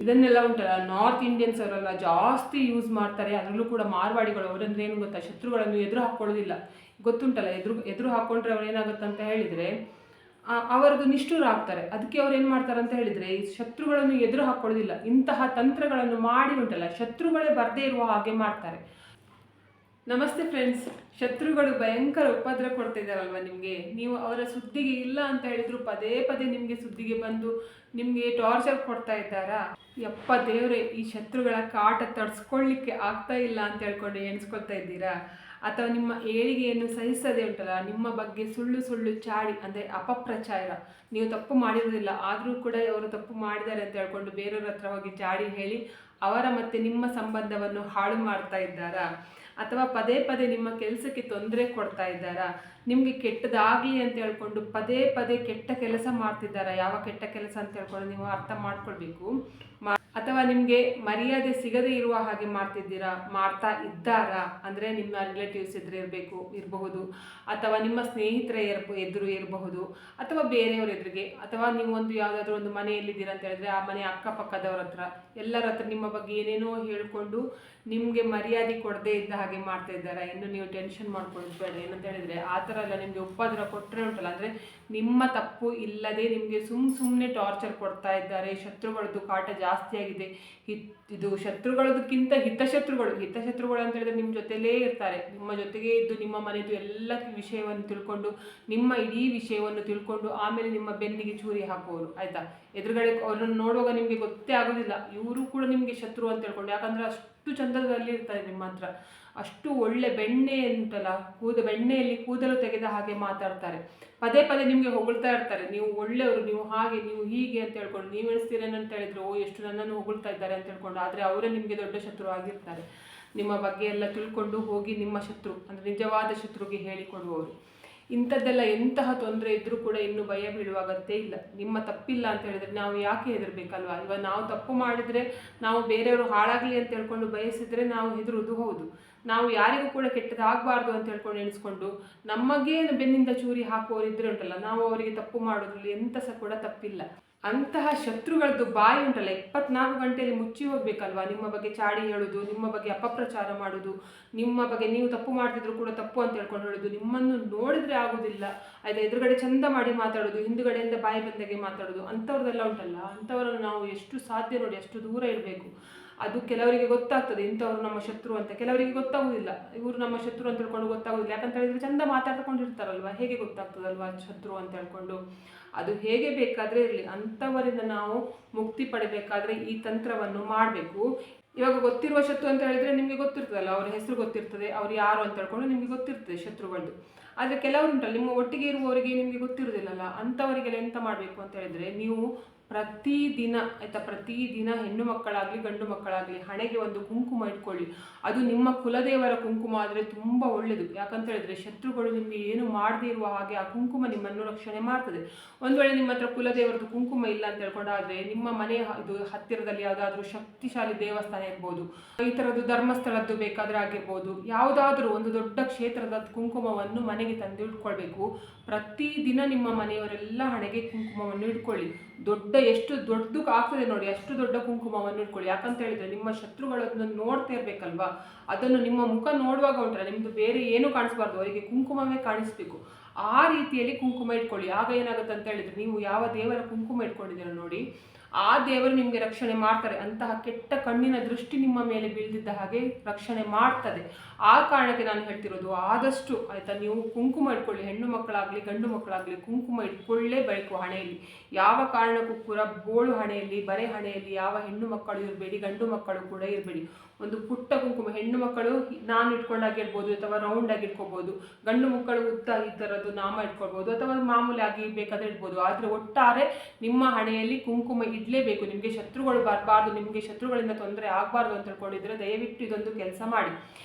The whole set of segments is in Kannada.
ಇದನ್ನೆಲ್ಲ ಉಂಟಲ್ಲ ನಾರ್ತ್ ಇಂಡಿಯನ್ಸ್ ಅವರೆಲ್ಲ ಜಾಸ್ತಿ ಯೂಸ್ ಮಾಡ್ತಾರೆ. ಅದರಲ್ಲೂ ಕೂಡ ಮಾರ್ವಾಡಿಗಳು ಅವರಂದ್ರೆ ಏನು ಗೊತ್ತಾ, ಶತ್ರುಗಳನ್ನು ಎದುರು ಹಾಕ್ಕೊಳ್ಳೋದಿಲ್ಲ. ಗೊತ್ತುಂಟಲ್ಲ, ಎದುರು ಹಾಕ್ಕೊಂಡ್ರೆ ಅವ್ರು ಏನಾಗುತ್ತೆ ಅಂತ ಹೇಳಿದರೆ ಅವರದ್ದು ನಿಷ್ಠುರ ಆಗ್ತಾರೆ. ಅದಕ್ಕೆ ಅವ್ರು ಏನು ಮಾಡ್ತಾರೆ ಅಂತ ಹೇಳಿದರೆ, ಈ ಶತ್ರುಗಳನ್ನು ಎದುರು ಹಾಕ್ಕೊಳ್ಳೋದಿಲ್ಲ. ಇಂತಹ ತಂತ್ರಗಳನ್ನು ಮಾಡಿ ಉಂಟಲ್ಲ, ಶತ್ರುಗಳೇ ಬರದೇ ಇರುವ ಹಾಗೆ ಮಾಡ್ತಾರೆ. ನಮಸ್ತೆ ಫ್ರೆಂಡ್ಸ್. ಶತ್ರುಗಳು ಭಯಂಕರ ಉಪದ್ರ ಕೊಡ್ತಿದ್ದಾರಲ್ವ ನಿಮಗೆ. ನೀವು ಅವರ ಸುದ್ದಿಗೆ ಇಲ್ಲ ಅಂತ ಹೇಳಿದ್ರು ಪದೇ ಪದೇ ನಿಮಗೆ ಸುದ್ದಿಗೆ ಬಂದು ನಿಮಗೆ ಟಾರ್ಚರ್ ಕೊಡ್ತಾ ಇದ್ದಾರಾ? ಯಪ್ಪ ದೇವ್ರೆ, ಈ ಶತ್ರುಗಳ ಕಾಟ ತಡ್ಸ್ಕೊಳ್ಳಿಕ್ಕೆ ಆಗ್ತಾ ಇಲ್ಲ ಅಂತ ಹೇಳ್ಕೊಂಡು ಎಣಿಸ್ಕೊಳ್ತಾ ಇದ್ದೀರಾ? ಅಥವಾ ನಿಮ್ಮ ಏಳಿಗೆಯನ್ನು ಸಹಿಸದೆ ಉಂಟಲ್ಲ, ನಿಮ್ಮ ಬಗ್ಗೆ ಸುಳ್ಳು ಸುಳ್ಳು ಚಾಡಿ ಅಂದರೆ ಅಪಪ್ರಚಾರ, ನೀವು ತಪ್ಪು ಮಾಡಿರೋದಿಲ್ಲ ಆದರೂ ಕೂಡ ಅವರು ತಪ್ಪು ಮಾಡಿದ್ದಾರೆ ಅಂತ ಹೇಳ್ಕೊಂಡು ಬೇರೆಯವ್ರ ಹತ್ರ ಹೋಗಿ ಚಾಡಿ ಹೇಳಿ ಅವರ ಮತ್ತೆ ನಿಮ್ಮ ಸಂಬಂಧವನ್ನು ಹಾಳು ಮಾಡ್ತಾ ಇದ್ದಾರಾ? ಅಥವಾ ಪದೇ ಪದೇ ನಿಮ್ಮ ಕೆಲಸಕ್ಕೆ ತೊಂದರೆ ಕೊಡ್ತಾ ಇದ್ದಾರಾ? ನಿಮಗೆ ಕೆಟ್ಟದಾಗಲಿ ಅಂತ ಹೇಳ್ಕೊಂಡು ಪದೇ ಪದೇ ಕೆಟ್ಟ ಕೆಲಸ ಮಾಡ್ತಿದ್ದಾರಾ? ಯಾವ ಕೆಟ್ಟ ಕೆಲಸ ಅಂತ ಹೇಳ್ಕೊಂಡು ನೀವು ಅರ್ಥ ಮಾಡ್ಕೊಳ್ಬೇಕು. ಅಥವಾ ನಿಮಗೆ ಮರ್ಯಾದೆ ಸಿಗದೇ ಇರುವ ಹಾಗೆ ಮಾಡ್ತಾ ಇದ್ದಾರಾ? ಅಂದರೆ ನಿಮ್ಮ ರಿಲೇಟಿವ್ಸ್ ಇರಬಹುದು, ಅಥವಾ ನಿಮ್ಮ ಸ್ನೇಹಿತರ ಎದುರು ಇರಬಹುದು, ಅಥವಾ ಬೇರೆಯವ್ರ ಎದುರಿಗೆ, ಅಥವಾ ನೀವು ಯಾವುದಾದ್ರೂ ಒಂದು ಮನೆಯಲ್ಲಿದ್ದೀರಾ ಅಂತ ಹೇಳಿದ್ರೆ ಆ ಮನೆ ಅಕ್ಕಪಕ್ಕದವ್ರ ಹತ್ರ ಎಲ್ಲರ ಹತ್ರ ನಿಮ್ಮ ಬಗ್ಗೆ ಏನೇನೋ ಹೇಳ್ಕೊಂಡು ನಿಮಗೆ ಮರ್ಯಾದೆ ಕೊಡದೇ ಇದ್ದ ಹಾಗೆ ಮಾಡ್ತಾ ಇದ್ದಾರೆ. ಇನ್ನು ನೀವು ಟೆನ್ಷನ್ ಮಾಡ್ಕೊಳ್ಳೋದು ಬೇಡ. ಏನಂತ ಹೇಳಿದರೆ ಆ ಥರ ಎಲ್ಲ ನಿಮಗೆ ಉಪದ್ರ ಕೊಟ್ಟರೆ ಉಂಟಲ್ಲ, ಅಂದರೆ ನಿಮ್ಮ ತಪ್ಪು ಇಲ್ಲದೆ ನಿಮಗೆ ಸುಮ್ಮನೆ ಟಾರ್ಚರ್ ಕೊಡ್ತಾ ಇದ್ದಾರೆ. ಶತ್ರುಗಳದ್ದು ಕಾಟ ಜಾಸ್ತಿ ಆಗಿದೆ. ಇದು ಶತ್ರುಗಳದಕ್ಕಿಂತ ಹಿತಶತ್ರುಗಳು ಅಂತ ಹೇಳಿದ್ರೆ ನಿಮ್ಮ ಜೊತೆಲೇ ಇರ್ತಾರೆ. ನಿಮ್ಮ ಜೊತೆಗೆ ಇದ್ದು ನಿಮ್ಮ ಮನೆಯದು ಎಲ್ಲ ವಿಷಯವನ್ನು ತಿಳ್ಕೊಂಡು, ನಿಮ್ಮ ಇಡೀ ವಿಷಯವನ್ನು ತಿಳ್ಕೊಂಡು ಆಮೇಲೆ ನಿಮ್ಮ ಬೆನ್ನಿಗೆ ಚೂರಿ ಹಾಕುವವರು, ಆಯಿತಾ? ಎದುರುಗಡೆ ಅವ್ರನ್ನ ನೋಡುವಾಗ ನಿಮಗೆ ಗೊತ್ತೇ ಆಗೋದಿಲ್ಲ ಇವರು ಕೂಡ ನಿಮಗೆ ಶತ್ರು ಅಂತ ಹೇಳ್ಕೊಂಡು. ಯಾಕಂದರೆ ಅಷ್ಟು ಚಂದದಲ್ಲಿ ಇರ್ತಾರೆ ನಿಮ್ಮ ಹತ್ರ, ಅಷ್ಟು ಒಳ್ಳೆ ಬೆಣ್ಣೆ ಉಂಟಲ್ಲ, ಬೆಣ್ಣೆಯಲ್ಲಿ ಕೂದಲು ತೆಗೆದ ಹಾಗೆ ಮಾತಾಡ್ತಾರೆ. ಪದೇ ಪದೇ ನಿಮಗೆ ಹೊಗಳ್ತಾ ಇರ್ತಾರೆ, ನೀವು ಒಳ್ಳೆಯವರು, ನೀವು ಹಾಗೆ, ನೀವು ಹೀಗೆ ಅಂತ ಹೇಳ್ಕೊಂಡು. ನೀವು ಎಣಿಸ್ತೀರೇನಂತ ಹೇಳಿದ್ರು, ಎಷ್ಟು ನನ್ನನ್ನು ಹೊಗಳ್ತಾ ಇದ್ದಾರೆ ಅಂತ ಹೇಳ್ಕೊಂಡು. ಆದರೆ ಅವರೇ ನಿಮಗೆ ದೊಡ್ಡ ಶತ್ರು ಆಗಿರ್ತಾರೆ. ನಿಮ್ಮ ಬಗ್ಗೆ ಎಲ್ಲ ತಿಳ್ಕೊಂಡು ಹೋಗಿ ನಿಮ್ಮ ಶತ್ರು ಅಂದರೆ ನಿಜವಾದ ಶತ್ರುಗೆ ಹೇಳಿಕೊಡುವವರು. ಇಂಥದ್ದೆಲ್ಲ ಎಂತಹ ತೊಂದರೆ ಇದ್ದರೂ ಕೂಡ ಇನ್ನೂ ಭಯ ಬೀಳುವ ಅಗತ್ಯ ಇಲ್ಲ. ನಿಮ್ಮ ತಪ್ಪಿಲ್ಲ ಅಂತ ಹೇಳಿದರೆ ನಾವು ಯಾಕೆ ಹೆದರ್ಬೇಕಲ್ವಾ? ಇವಾಗ ನಾವು ತಪ್ಪು ಮಾಡಿದರೆ, ನಾವು ಬೇರೆಯವರು ಹಾಳಾಗಲಿ ಅಂತ ಹೇಳ್ಕೊಂಡು ಬಯಸಿದರೆ ನಾವು ಹೆದರುವುದು ಹೌದು. ನಾವು ಯಾರಿಗೂ ಕೂಡ ಕೆಟ್ಟದಾಗಬಾರ್ದು ಅಂತ ಹೇಳ್ಕೊಂಡು ಎಣಿಸ್ಕೊಂಡು ನಮಗೆ ಬೆನ್ನಿಂದ ಚೂರಿ ಹಾಕುವವರಿದ್ರೆ ಉಂಟಲ್ಲ, ನಾವು ಅವರಿಗೆ ತಪ್ಪು ಮಾಡೋದ್ರಲ್ಲಿ ಎಂಥ ಸಹ ಕೂಡ ತಪ್ಪಿಲ್ಲ. ಅಂತಹ ಶತ್ರುಗಳದ್ದು ಬಾಯಿ ಉಂಟಲ್ಲ 24 ಗಂಟೆಯಲ್ಲಿ ಮುಚ್ಚಿ ಹೋಗ್ಬೇಕಲ್ವಾ? ನಿಮ್ಮ ಬಗ್ಗೆ ಚಾಡಿ ಹೇಳೋದು, ನಿಮ್ಮ ಬಗ್ಗೆ ಅಪಪ್ರಚಾರ ಮಾಡೋದು, ನಿಮ್ಮ ಬಗ್ಗೆ ನೀವು ತಪ್ಪು ಮಾಡ್ತಿದ್ರು ಕೂಡ ತಪ್ಪು ಅಂತ ಹೇಳ್ಕೊಂಡು ಹೇಳೋದು, ನಿಮ್ಮನ್ನು ನೋಡಿದ್ರೆ ಆಗೋದಿಲ್ಲ ಆಯ್ತಾ, ಎದುರುಗಡೆ ಚಂದ ಮಾಡಿ ಮಾತಾಡೋದು, ಹಿಂದುಗಡೆಯಿಂದ ಬಾಯಿ ಬಂದಾಗೆ ಮಾತಾಡೋದು, ಅಂಥವ್ರದ್ದೆಲ್ಲ ಉಂಟಲ್ಲ, ಅಂಥವರನ್ನು ನಾವು ಎಷ್ಟು ಸಾಧ್ಯ ನೋಡಿ ಅಷ್ಟು ದೂರ ಇರಬೇಕು. ಅದು ಕೆಲವರಿಗೆ ಗೊತ್ತಾಗ್ತದೆ ಇಂಥವ್ರು ನಮ್ಮ ಶತ್ರು ಅಂತ, ಕೆಲವರಿಗೆ ಗೊತ್ತಾಗೋದಿಲ್ಲ ಇವರು ನಮ್ಮ ಶತ್ರು ಅಂತ ಹೇಳ್ಕೊಂಡು ಗೊತ್ತಾಗೋದಿಲ್ಲ. ಯಾಕಂತ ಹೇಳಿದ್ರೆ ಚಂದ ಮಾತಾಡ್ಕೊಂಡಿರ್ತಾರಲ್ವ, ಹೇಗೆ ಗೊತ್ತಾಗ್ತದಲ್ವ ಶತ್ರು ಅಂತ ಹೇಳ್ಕೊಂಡು. ಅದು ಹೇಗೆ ಬೇಕಾದರೆ ಇರಲಿ, ಅಂಥವರಿಂದ ನಾವು ಮುಕ್ತಿ ಪಡಿಬೇಕಾದ್ರೆ ಈ ತಂತ್ರವನ್ನು ಮಾಡಬೇಕು. ಇವಾಗ ಗೊತ್ತಿರುವ ಶತ್ರು ಅಂತ ಹೇಳಿದರೆ ನಿಮಗೆ ಗೊತ್ತಿರ್ತದಲ್ಲ, ಅವ್ರ ಹೆಸರು ಗೊತ್ತಿರ್ತದೆ, ಅವ್ರು ಯಾರು ಅಂತ ಹೇಳ್ಕೊಂಡು ನಿಮಗೆ ಗೊತ್ತಿರ್ತದೆ ಶತ್ರುಗಳದ್ದು. ಆದರೆ ಕೆಲವರು ಉಂಟಲ್ಲ, ನಿಮ್ಮ ಒಟ್ಟಿಗೆ ಇರುವವರಿಗೆ ನಿಮಗೆ ಗೊತ್ತಿರೋದಿಲ್ಲಲ್ಲ, ಅಂಥವರಿಗೆಲ್ಲ ಎಂತ ಮಾಡಬೇಕು ಅಂತ ಹೇಳಿದರೆ, ನೀವು ಪ್ರತಿದಿನ ಆಯಿತಾ, ಪ್ರತಿದಿನ ಹೆಣ್ಣು ಮಕ್ಕಳಾಗಲಿ ಗಂಡು ಮಕ್ಕಳಾಗಲಿ ಹಣೆಗೆ ಒಂದು ಕುಂಕುಮ ಇಟ್ಕೊಳ್ಳಿ. ಅದು ನಿಮ್ಮ ಕುಲದೇವರ ಕುಂಕುಮ ಆದರೆ ತುಂಬ ಒಳ್ಳೆಯದು. ಯಾಕಂತ ಹೇಳಿದರೆ ಶತ್ರುಗಳು ನಿಮಗೆ ಏನು ಮಾಡದೇ ಇರುವ ಹಾಗೆ ಆ ಕುಂಕುಮ ನಿಮ್ಮನ್ನು ರಕ್ಷಣೆ ಮಾಡ್ತದೆ. ಒಂದು ವೇಳೆ ನಿಮ್ಮ ಹತ್ರ ಕುಲದೇವರದ್ದು ಕುಂಕುಮ ಇಲ್ಲ ಅಂತ ಹೇಳ್ಕೊಂಡಾದರೆ, ನಿಮ್ಮ ಮನೆಯ ಇದು ಹತ್ತಿರದಲ್ಲಿ ಯಾವುದಾದ್ರೂ ಶಕ್ತಿಶಾಲಿ ದೇವಸ್ಥಾನ ಇರ್ಬೋದು, ಈ ಥರದ್ದು ಧರ್ಮಸ್ಥಳದ್ದು ಬೇಕಾದರೆ ಆಗಿರ್ಬೋದು, ಯಾವುದಾದ್ರೂ ಒಂದು ದೊಡ್ಡ ಕ್ಷೇತ್ರದ ಕುಂಕುಮವನ್ನು ಮನೆಗೆ ತಂದು ಇಟ್ಕೊಳ್ಬೇಕು. ಪ್ರತಿದಿನ ನಿಮ್ಮ ಮನೆಯವರೆಲ್ಲ ಹಣೆಗೆ ಕುಂಕುಮವನ್ನು ಇಟ್ಕೊಳ್ಳಿ. ಎಷ್ಟು ದೊಡ್ಡಕ್ಕೆ ಆಗ್ತದೆ ನೋಡಿ ಅಷ್ಟು ದೊಡ್ಡ ಕುಂಕುಮವನ್ನು ಇಟ್ಕೊಳ್ಳಿ. ಯಾಕಂತ ಹೇಳಿದರೆ ನಿಮ್ಮ ಶತ್ರುಗಳನ್ನು ನೋಡ್ತಾ ಇರಬೇಕಲ್ವಾ, ಅದನ್ನು ನಿಮ್ಮ ಮುಖ ನೋಡುವಾಗ ಉಂಟಲ್ಲ, ನಿಮ್ಮದು ಬೇರೆ ಏನೂ ಕಾಣಿಸ್ಬಾರ್ದು, ಅವರಿಗೆ ಕುಂಕುಮವೇ ಕಾಣಿಸ್ಬೇಕು. ಆ ರೀತಿಯಲ್ಲಿ ಕುಂಕುಮ ಇಟ್ಕೊಳ್ಳಿ. ಆಗ ಏನಾಗುತ್ತೆ ಅಂತ ಹೇಳಿದರೆ, ನೀವು ಯಾವ ದೇವರ ಕುಂಕುಮ ಇಟ್ಕೊಂಡಿದ್ದೀರ ನೋಡಿ, ಆ ದೇವರು ನಿಮಗೆ ರಕ್ಷಣೆ ಮಾಡ್ತಾರೆ. ಅಂತಹ ಕೆಟ್ಟ ಕಣ್ಣಿನ ದೃಷ್ಟಿ ನಿಮ್ಮ ಮೇಲೆ ಬೀಳ್ದಿದ್ದ ಹಾಗೆ ರಕ್ಷಣೆ ಮಾಡ್ತದೆ. ಆ ಕಾರಣಕ್ಕೆ ನಾನು ಹೇಳ್ತಿರೋದು, ಆದಷ್ಟು ಆಯಿತಾ ನೀವು ಕುಂಕುಮ ಇಟ್ಕೊಳ್ಳಿ. ಹೆಣ್ಣು ಮಕ್ಕಳಾಗಲಿ ಗಂಡು ಮಕ್ಕಳಾಗಲಿ ಕುಂಕುಮ ಇಟ್ಕೊಳ್ಳೇಬೇಕು ಹಣೆಯಲ್ಲಿ. ಯಾವ ಕಾರಣಕ್ಕೂ ಕೂಡ ಬೋಳು ಹಣೆಯಲ್ಲಿ, ಬರೆ ಹಣೆಯಲ್ಲಿ ಯಾವ ಹೆಣ್ಣು ಮಕ್ಕಳು ಇರಬೇಡಿ, ಗಂಡು ಮಕ್ಕಳು ಕೂಡ ಇರಬೇಡಿ. ಒಂದು ಪುಟ್ಟ ಕುಂಕುಮ, ಹೆಣ್ಣು ಮಕ್ಕಳು ನಾನು ಇಟ್ಕೊಂಡಾಗಿರ್ಬೋದು ಅಥವಾ ರೌಂಡ್ ಆಗಿ ಇಟ್ಕೋಬೋದು, ಗಂಡು ಮಕ್ಕಳು ಉದ್ದ ಈ ಥರದ್ದು ನಾಮ ಇಟ್ಕೊಳ್ಬೋದು, ಅಥವಾ ಮಾಮೂಲಿ ಆಗಿ ಬೇಕಾದರೆ ಇಡ್ಬೋದು. ಆದರೆ ಒಟ್ಟಾರೆ ನಿಮ್ಮ ಹಣೆಯಲ್ಲಿ ಕುಂಕುಮ ಇಡಲೇಬೇಕು. ನಿಮಗೆ ಶತ್ರುಗಳು ಬರಬಾರ್ದು, ನಿಮಗೆ ಶತ್ರುಗಳಿಂದ ತೊಂದರೆ ಆಗಬಾರ್ದು ಅಂತ ಹೇಳ್ಕೊಂಡಿದ್ರೆ ದಯವಿಟ್ಟು ಇದೊಂದು ಕೆಲಸ ಮಾಡಿ.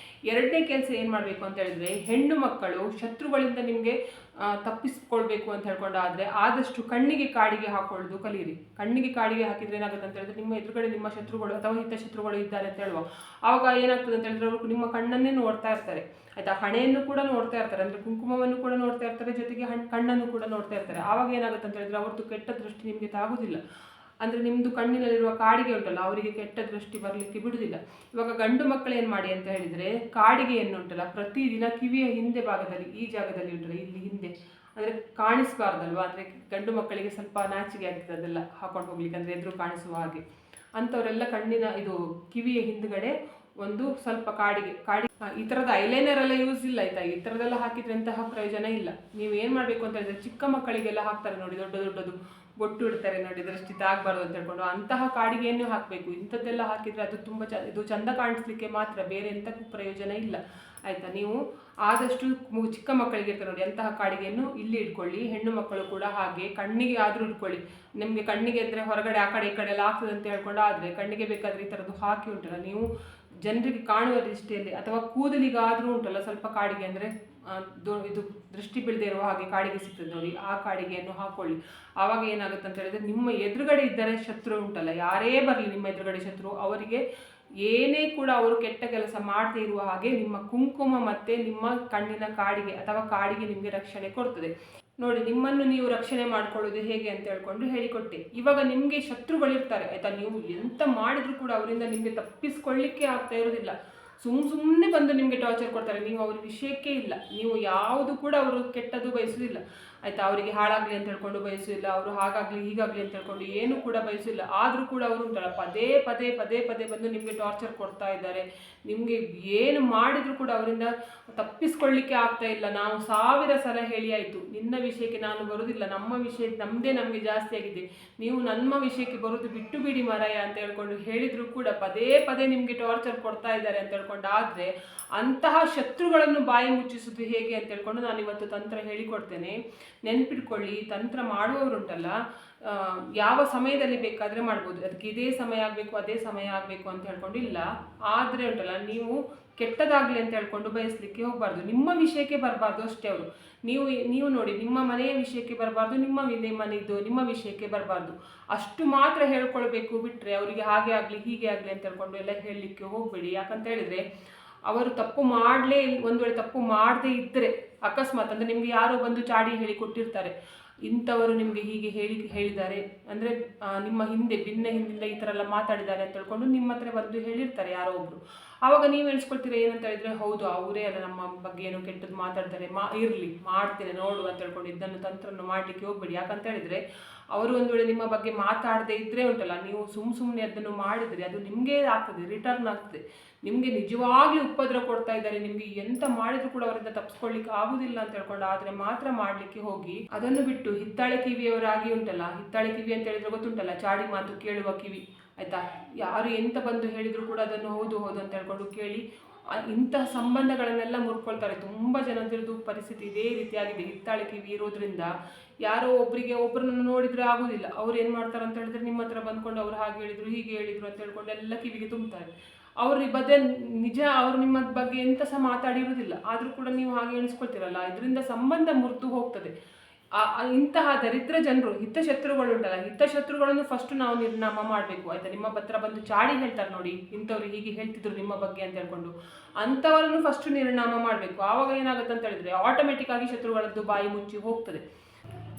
ಎರಡನೇ ಕೆಲಸ ಏನು ಮಾಡಬೇಕು ಅಂತ ಹೇಳಿದ್ರೆ, ಹೆಣ್ಣು ಮಕ್ಕಳು ಶತ್ರುಗಳಿಂದ ನಿಮಗೆ ತಪ್ಪಿಸ್ಕೊಳ್ಬೇಕು ಅಂತ ಹೇಳ್ಕೊಂಡಾದರೆ ಆದಷ್ಟು ಕಣ್ಣಿಗೆ ಕಾಡಿಗೆ ಹಾಕೊಳ್ಳೋದು ಕಲೀರಿ. ಕಣ್ಣಿಗೆ ಕಾಡಿಗೆ ಹಾಕಿದ್ರೆ ಏನಾಗುತ್ತೆ ಅಂತ ಹೇಳಿದ್ರೆ, ನಿಮ್ಮ ಎದುರುಗಡೆ ನಿಮ್ಮ ಶತ್ರುಗಳು ಅಥವಾ ಹಿತಶತ್ರುಗಳು ಇದ್ದಾರೆ ಅಂತ ಹೇಳುವ ಆವಾಗ ಏನಾಗ್ತದೆ ಅಂತ ಹೇಳಿದ್ರೆ, ಅವರು ನಿಮ್ಮ ಕಣ್ಣನ್ನೇ ನೋಡ್ತಾ ಇರ್ತಾರೆ ಆಯಿತಾ, ಹಣೆಯನ್ನು ಕೂಡ ನೋಡ್ತಾ ಇರ್ತಾರೆ, ಅಂದರೆ ಕುಂಕುಮವನ್ನು ಕೂಡ ನೋಡ್ತಾ ಇರ್ತಾರೆ, ಜೊತೆಗೆ ಕಣ್ಣನ್ನು ಕೂಡ ನೋಡ್ತಾ ಇರ್ತಾರೆ. ಆವಾಗ ಏನಾಗುತ್ತೆ ಅಂತ ಹೇಳಿದ್ರೆ ಅವ್ರದ್ದು ಕೆಟ್ಟ ದೃಷ್ಟಿ ನಿಮಗೆ ತಾಗೋದಿಲ್ಲ. ಅಂದರೆ ನಿಮ್ಮದು ಕಣ್ಣಿನಲ್ಲಿರುವ ಕಾಡಿಗೆ ಉಂಟಲ್ಲ ಅವರಿಗೆ ಕೆಟ್ಟ ದೃಷ್ಟಿ ಬರಲಿಕ್ಕೆ ಬಿಡುವುದಿಲ್ಲ. ಇವಾಗ ಗಂಡು ಮಕ್ಕಳು ಏನು ಮಾಡಿ ಅಂತ ಹೇಳಿದರೆ, ಕಾಡಿಗೆಯನ್ನು ಉಂಟಲ್ಲ ಪ್ರತಿದಿನ ಕಿವಿಯ ಹಿಂದೆ ಭಾಗದಲ್ಲಿ, ಈ ಜಾಗದಲ್ಲಿ ಉಂಟಲ್ಲ ಇಲ್ಲಿ ಹಿಂದೆ, ಅಂದರೆ ಕಾಣಿಸಬಾರ್ದಲ್ವ, ಅಂದರೆ ಗಂಡು ಮಕ್ಕಳಿಗೆ ಸ್ವಲ್ಪ ನಾಚಿಕೆ ಆಗ್ತದೆ ಅದೆಲ್ಲ ಹಾಕೊಂಡು ಹೋಗ್ಲಿಕ್ಕೆ, ಅಂದರೆ ಎದುರು ಕಾಣಿಸುವ ಹಾಗೆ. ಅಂಥವರೆಲ್ಲ ಕಣ್ಣಿನ ಇದು ಕಿವಿಯ ಹಿಂದುಗಡೆ ಒಂದು ಸ್ವಲ್ಪ ಕಾಡಿ ಈ ಥರದ ಐಲೈನರ್ ಎಲ್ಲ ಯೂಸ್ ಇಲ್ಲ ಆಯ್ತಾ. ಈ ಥರದೆಲ್ಲ ಹಾಕಿದ್ರೆ ಎಂತಹ ಪ್ರಯೋಜನ ಇಲ್ಲ. ನೀವು ಏನು ಮಾಡಬೇಕು ಅಂತ ಹೇಳಿದ್ರೆ, ಚಿಕ್ಕ ಮಕ್ಕಳಿಗೆಲ್ಲ ಹಾಕ್ತಾರೆ ನೋಡಿ, ದೊಡ್ಡ ದೊಡ್ಡದು ಬೊಟ್ಟು ಇಡ್ತಾರೆ ನೋಡಿ, ದೃಷ್ಟಿ ತಾಗಬಾರ್ದು ಅಂತ ಹೇಳ್ಕೊಂಡು, ಅಂತಹ ಕಾಡಿಗೆಯನ್ನು ಹಾಕಬೇಕು. ಇಂಥದ್ದೆಲ್ಲ ಹಾಕಿದರೆ ಅದು ತುಂಬ ಇದು ಚಂದ ಕಾಣಿಸ್ಲಿಕ್ಕೆ ಮಾತ್ರ, ಬೇರೆ ಎಂಥಕ್ಕೂ ಪ್ರಯೋಜನ ಇಲ್ಲ ಆಯಿತಾ. ನೀವು ಆದಷ್ಟು ಚಿಕ್ಕ ಮಕ್ಕಳಿಗೆ ಇರ್ತಾರೆ ನೋಡಿ ಅಂತಹ ಕಾಡಿಗೆಯನ್ನು ಇಲ್ಲಿ ಇಟ್ಕೊಳ್ಳಿ. ಹೆಣ್ಣು ಮಕ್ಕಳು ಕೂಡ ಹಾಗೆ ಕಣ್ಣಿಗೆ ಆದರೂ ಇಟ್ಕೊಳ್ಳಿ. ನಿಮಗೆ ಕಣ್ಣಿಗೆ ಇದ್ದರೆ ಹೊರಗಡೆ ಆ ಕಡೆ ಈ ಕಡೆ ಎಲ್ಲ ಆಗ್ತದೆ ಅಂತ ಹೇಳ್ಕೊಂಡು, ಆದರೆ ಕಣ್ಣಿಗೆ ಬೇಕಾದರೆ ಈ ಥರದ್ದು ಹಾಕಿ ಉಂಟಲ್ಲ, ನೀವು ಜನರಿಗೆ ಕಾಣುವ ದೃಷ್ಟಿಯಲ್ಲಿ ಅಥವಾ ಕೂದಲಿಗಾದರೂ ಉಂಟಲ್ಲ ಸ್ವಲ್ಪ ಕಾಡಿಗೆ, ಅಂದರೆ ಇದು ದೃಷ್ಟಿ ಬೀಳದೆ ಇರುವ ಹಾಗೆ ಕಾಡಿಗೆ ಸಿಗ್ತದೆ ನೋಡಿ, ಆ ಕಾಡಿಗೆಯನ್ನು ಹಾಕೊಳ್ಳಿ. ಆವಾಗ ಏನಾಗುತ್ತೆ ಅಂತ ಹೇಳಿದ್ರೆ, ನಿಮ್ಮ ಎದುರುಗಡೆ ಇದ್ದರೆ ಶತ್ರು ಉಂಟಲ್ಲ, ಯಾರೇ ಬರಲಿ ನಿಮ್ಮ ಎದುರುಗಡೆ ಶತ್ರು, ಅವರಿಗೆ ಏನೇ ಕೂಡ ಅವರು ಕೆಟ್ಟ ಕೆಲಸ ಮಾಡದೇ ಇರುವ ಹಾಗೆ ನಿಮ್ಮ ಕುಂಕುಮ ಮತ್ತು ನಿಮ್ಮ ಕಣ್ಣಿನ ಕಾಡಿಗೆ ಅಥವಾ ಕಾಡಿಗೆ ನಿಮಗೆ ರಕ್ಷಣೆ ಕೊಡ್ತದೆ ನೋಡಿ. ನಿಮ್ಮನ್ನು ನೀವು ರಕ್ಷಣೆ ಮಾಡ್ಕೊಳ್ಳೋದು ಹೇಗೆ ಅಂತ ಹೇಳ್ಕೊಂಡು ಹೇಳಿಕೊಟ್ಟೆ. ಇವಾಗ ನಿಮಗೆ ಶತ್ರುಗಳಿರ್ತಾರೆ ಆಯಿತಾ, ನೀವು ಎಂತ ಮಾಡಿದ್ರು ಕೂಡ ಅವರಿಂದ ನಿಮಗೆ ತಪ್ಪಿಸ್ಕೊಳ್ಳಿಕ್ಕೆ ಆಗ್ತಾ ಇರೋದಿಲ್ಲ. ಸುಮ್ಮನೆ ಬಂದು ನಿಮಗೆ ಟಾರ್ಚರ್ ಕೊಡ್ತಾರೆ, ನೀವು ಅವ್ರ ವಿಷಯಕ್ಕೆ ಇಲ್ಲ, ನೀವು ಯಾವುದು ಕೂಡ ಅವರು ಕೆಟ್ಟದ್ದು ಬಯಸೋದಿಲ್ಲ ಆಯಿತಾ. ಅವರಿಗೆ ಹಾಳಾಗಲಿ ಅಂತ ಹೇಳ್ಕೊಂಡು ಬಯಸೋದಿಲ್ಲ, ಅವರು ಹಾಗಾಗಲಿ ಹೀಗಾಗಲಿ ಅಂತ ಹೇಳ್ಕೊಂಡು ಏನು ಕೂಡ ಬಯಸೋದಿಲ್ಲ. ಆದರೂ ಕೂಡ ಅವರು ಉಂಟಲ್ಲ ಪದೇ ಪದೇ ಪದೇ ಪದೇ ಬಂದು ನಿಮಗೆ ಟಾರ್ಚರ್ ಕೊಡ್ತಾ ಇದ್ದಾರೆ. ನಿಮಗೆ ಏನು ಮಾಡಿದರೂ ಕೂಡ ಅವರಿಂದ ತಪ್ಪಿಸ್ಕೊಳ್ಳಿಕ್ಕೆ ಆಗ್ತಾ ಇಲ್ಲ. ನಾವು 1000 ಸಲ ಹೇಳಿ ಆಯಿತು, ನಿನ್ನ ವಿಷಯಕ್ಕೆ ನಾನು ಬರೋದಿಲ್ಲ, ನಮ್ಮ ವಿಷಯ ನಮಗೆ ಜಾಸ್ತಿ ಆಗಿದೆ, ನೀವು ನಮ್ಮ ವಿಷಯಕ್ಕೆ ಬರೋದು ಬಿಟ್ಟು ಬಿಡಿ ಮಾರಾಯ ಅಂತ ಹೇಳ್ಕೊಂಡು ಹೇಳಿದರೂ ಕೂಡ ಪದೇ ಪದೇ ನಿಮಗೆ ಟಾರ್ಚರ್ ಕೊಡ್ತಾ ಇದ್ದಾರೆ ಅಂತ ಹೇಳ್ಕೊಂಡು. ಆದರೆ ಅಂತಹ ಶತ್ರುಗಳನ್ನು ಬಾಯಿ ಮುಚ್ಚಿಸೋದು ಹೇಗೆ ಅಂತ ಹೇಳ್ಕೊಂಡು ನಾನು ಇವತ್ತು ತಂತ್ರ ಹೇಳಿಕೊಡ್ತೇನೆ. ನೆನ್ಪಿಟ್ಕೊಳ್ಳಿ, ತಂತ್ರ ಮಾಡುವವರುಂಟಲ್ಲ ಯಾವ ಸಮಯದಲ್ಲಿ ಬೇಕಾದರೆ ಮಾಡ್ಬೋದು, ಅದಕ್ಕೆ ಇದೇ ಸಮಯ ಆಗಬೇಕು ಅದೇ ಸಮಯ ಆಗಬೇಕು ಅಂತ ಹೇಳ್ಕೊಂಡು ಇಲ್ಲ. ಆದರೆ ಉಂಟಲ್ಲ ನೀವು ಕೆಟ್ಟದಾಗಲಿ ಅಂತ ಹೇಳ್ಕೊಂಡು ಬಯಸಲಿಕ್ಕೆ ಹೋಗಬಾರ್ದು, ನಿಮ್ಮ ವಿಷಯಕ್ಕೆ ಬರಬಾರ್ದು ಅಷ್ಟೇ ಅವರು. ನೀವು ನೋಡಿ, ನಿಮ್ಮ ಮನೆಯ ವಿಷಯಕ್ಕೆ ಬರಬಾರ್ದು, ನಿಮ್ಮ ವಿಷಯಕ್ಕೆ ಬರಬಾರ್ದು, ಅಷ್ಟು ಮಾತ್ರ ಹೇಳ್ಕೊಳ್ಬೇಕು. ಬಿಟ್ಟರೆ ಅವರಿಗೆ ಹಾಗೆ ಆಗಲಿ ಹೀಗೆ ಆಗಲಿ ಅಂತ ಹೇಳ್ಕೊಂಡು ಎಲ್ಲ ಹೇಳಲಿಕ್ಕೆ ಹೋಗಬೇಡಿ. ಯಾಕಂತ ಹೇಳಿದರೆ ಅವರು ತಪ್ಪು ಒಂದು ವೇಳೆ ತಪ್ಪು ಮಾಡದೇ ಇದ್ದರೆ ಅಕಸ್ಮಾತ್, ಅಂದರೆ ನಿಮಗೆ ಯಾರೋ ಬಂದು ಚಾಡಿ ಹೇಳಿ ಕೊಟ್ಟಿರ್ತಾರೆ, ಇಂಥವರು ನಿಮಗೆ ಹೀಗೆ ಹೇಳಿದ್ದಾರೆ ಅಂದರೆ ನಿಮ್ಮ ಬೆನ್ನ ಹಿಂದಿಂದ ಈ ಥರ ಎಲ್ಲ ಮಾತಾಡಿದ್ದಾರೆ ಅಂತ ಹೇಳ್ಕೊಂಡು ನಿಮ್ಮ ಹತ್ರ ಬಂದು ಹೇಳಿರ್ತಾರೆ ಯಾರೋ ಒಬ್ಬರು. ಆವಾಗ ನೀವು ಎಣಿಸ್ಕೊಳ್ತೀರ ಏನಂತ ಹೇಳಿದರೆ, ಹೌದು ಅವರೇ ಅಲ್ಲ ನಮ್ಮ ಬಗ್ಗೆ ಏನೋ ಕೆಟ್ಟದ್ದು ಮಾತಾಡ್ತಾರೆ, ಇರಲಿ ಮಾಡ್ತೇನೆ ನೋಡು ಅಂತ ಹೇಳ್ಕೊಂಡು ಇದನ್ನು ತಂತ್ರವನ್ನು ಮಾಡಲಿಕ್ಕೆ ಹೋಗಬೇಡಿ. ಯಾಕಂತ ಹೇಳಿದರೆ ಅವರು ಒಂದು ವೇಳೆ ನಿಮ್ಮ ಬಗ್ಗೆ ಮಾತಾಡದೇ ಇದ್ದರೆ ಉಂಟಲ್ಲ, ನೀವು ಸುಮ್ಮನೆ ಅದನ್ನು ಮಾಡಿದರೆ ಅದು ನಿಮಗೆ ಆಗ್ತದೆ, ರಿಟರ್ನ್ ಆಗ್ತದೆ. ನಿಮಗೆ ನಿಜವಾಗ್ಲೂ ಉಪದ್ರ ಕೊಡ್ತಾ ಇದ್ದಾರೆ, ನಿಮಗೆ ಎಂತ ಮಾಡಿದ್ರು ಕೂಡ ಅವರಿಂದ ತಪ್ಪಿಸ್ಕೊಳ್ಳಿಕ್ಕೆ ಆಗುದಿಲ್ಲ ಅಂತ ಹೇಳ್ಕೊಂಡು ಆದರೆ ಮಾತ್ರ ಮಾಡಲಿಕ್ಕೆ ಹೋಗಿ. ಅದನ್ನು ಬಿಟ್ಟು ಹಿತ್ತಾಳೆ ಕಿವಿಯವರಾಗಿ ಉಂಟಲ್ಲ, ಹಿತ್ತಾಳೆ ಕಿವಿ ಅಂತ ಹೇಳಿದ್ರೆ ಗೊತ್ತುಂಟಲ್ಲ, ಚಾಡಿ ಮಾತು ಕೇಳುವ ಕಿವಿ ಆಯಿತಾ. ಯಾರು ಎಂತ ಬಂದು ಹೇಳಿದ್ರು ಕೂಡ ಅದನ್ನು ಹೌದು ಹೌದು ಅಂತ ಹೇಳ್ಕೊಂಡು ಕೇಳಿ ಇಂತಹ ಸಂಬಂಧಗಳನ್ನೆಲ್ಲ ಮುರ್ಕೊಳ್ತಾರೆ. ತುಂಬ ಜನರದ್ದು ಪರಿಸ್ಥಿತಿ ಇದೇ ರೀತಿಯಾಗಿದೆ. ಹಿತ್ತಾಳೆ ಕಿವಿ ಇರೋದ್ರಿಂದ ಯಾರೋ ಒಬ್ಬರನ್ನು ನೋಡಿದರೆ ಆಗೋದಿಲ್ಲ, ಅವ್ರು ಏನು ಮಾಡ್ತಾರೆ ಅಂತ ಹೇಳಿದ್ರೆ ನಿಮ್ಮ ಹತ್ರ ಬಂದ್ಕೊಂಡು ಅವ್ರು ಹಾಗೆ ಹೇಳಿದ್ರು ಹೀಗೆ ಹೇಳಿದ್ರು ಅಂತ ಹೇಳ್ಕೊಂಡು ಎಲ್ಲ ಕಿವಿಗೆ ತುಂಬ್ತಾರೆ. ಅವ್ರ ನಿಜ ಅವರು ನಿಮ್ಮ ಬಗ್ಗೆ ಎಂತ ಸಹ ಮಾತಾಡಿರುವುದಿಲ್ಲ, ಆದರೂ ಕೂಡ ನೀವು ಹಾಗೆ ಎಣಿಸ್ಕೊಳ್ತೀರಲ್ಲ, ಇದರಿಂದ ಸಂಬಂಧ ಮುರಿದು ಹೋಗ್ತದೆ. ಇಂತಹ ದರಿದ್ರ ಜನರು ಹಿತಶತ್ರುಗಳು ಉಂಟಲ್ಲ, ಹಿತಶತ್ರುಗಳನ್ನು ಫಸ್ಟ್ ನಾವು ನಿರ್ನಾಮ ಮಾಡಬೇಕು ಆಯಿತಾ. ನಿಮ್ಮ ಹತ್ರ ಬಂದು ಚಾಡಿ ಹೇಳ್ತಾರೆ ನೋಡಿ, ಇಂಥವ್ರು ಹೀಗೆ ಹೇಳ್ತಿದ್ರು ನಿಮ್ಮ ಬಗ್ಗೆ ಅಂತ ಹೇಳ್ಕೊಂಡು, ಅಂಥವರನ್ನು ಫಸ್ಟ್ ನಿರ್ನಾಮ ಮಾಡಬೇಕು. ಆವಾಗ ಏನಾಗುತ್ತೆ ಅಂತ ಹೇಳಿದ್ರೆ ಆಟೋಮೆಟಿಕ್ ಆಗಿ ಶತ್ರುಗಳದ್ದು ಬಾಯಿ ಮುಚ್ಚಿ ಹೋಗ್ತದೆ.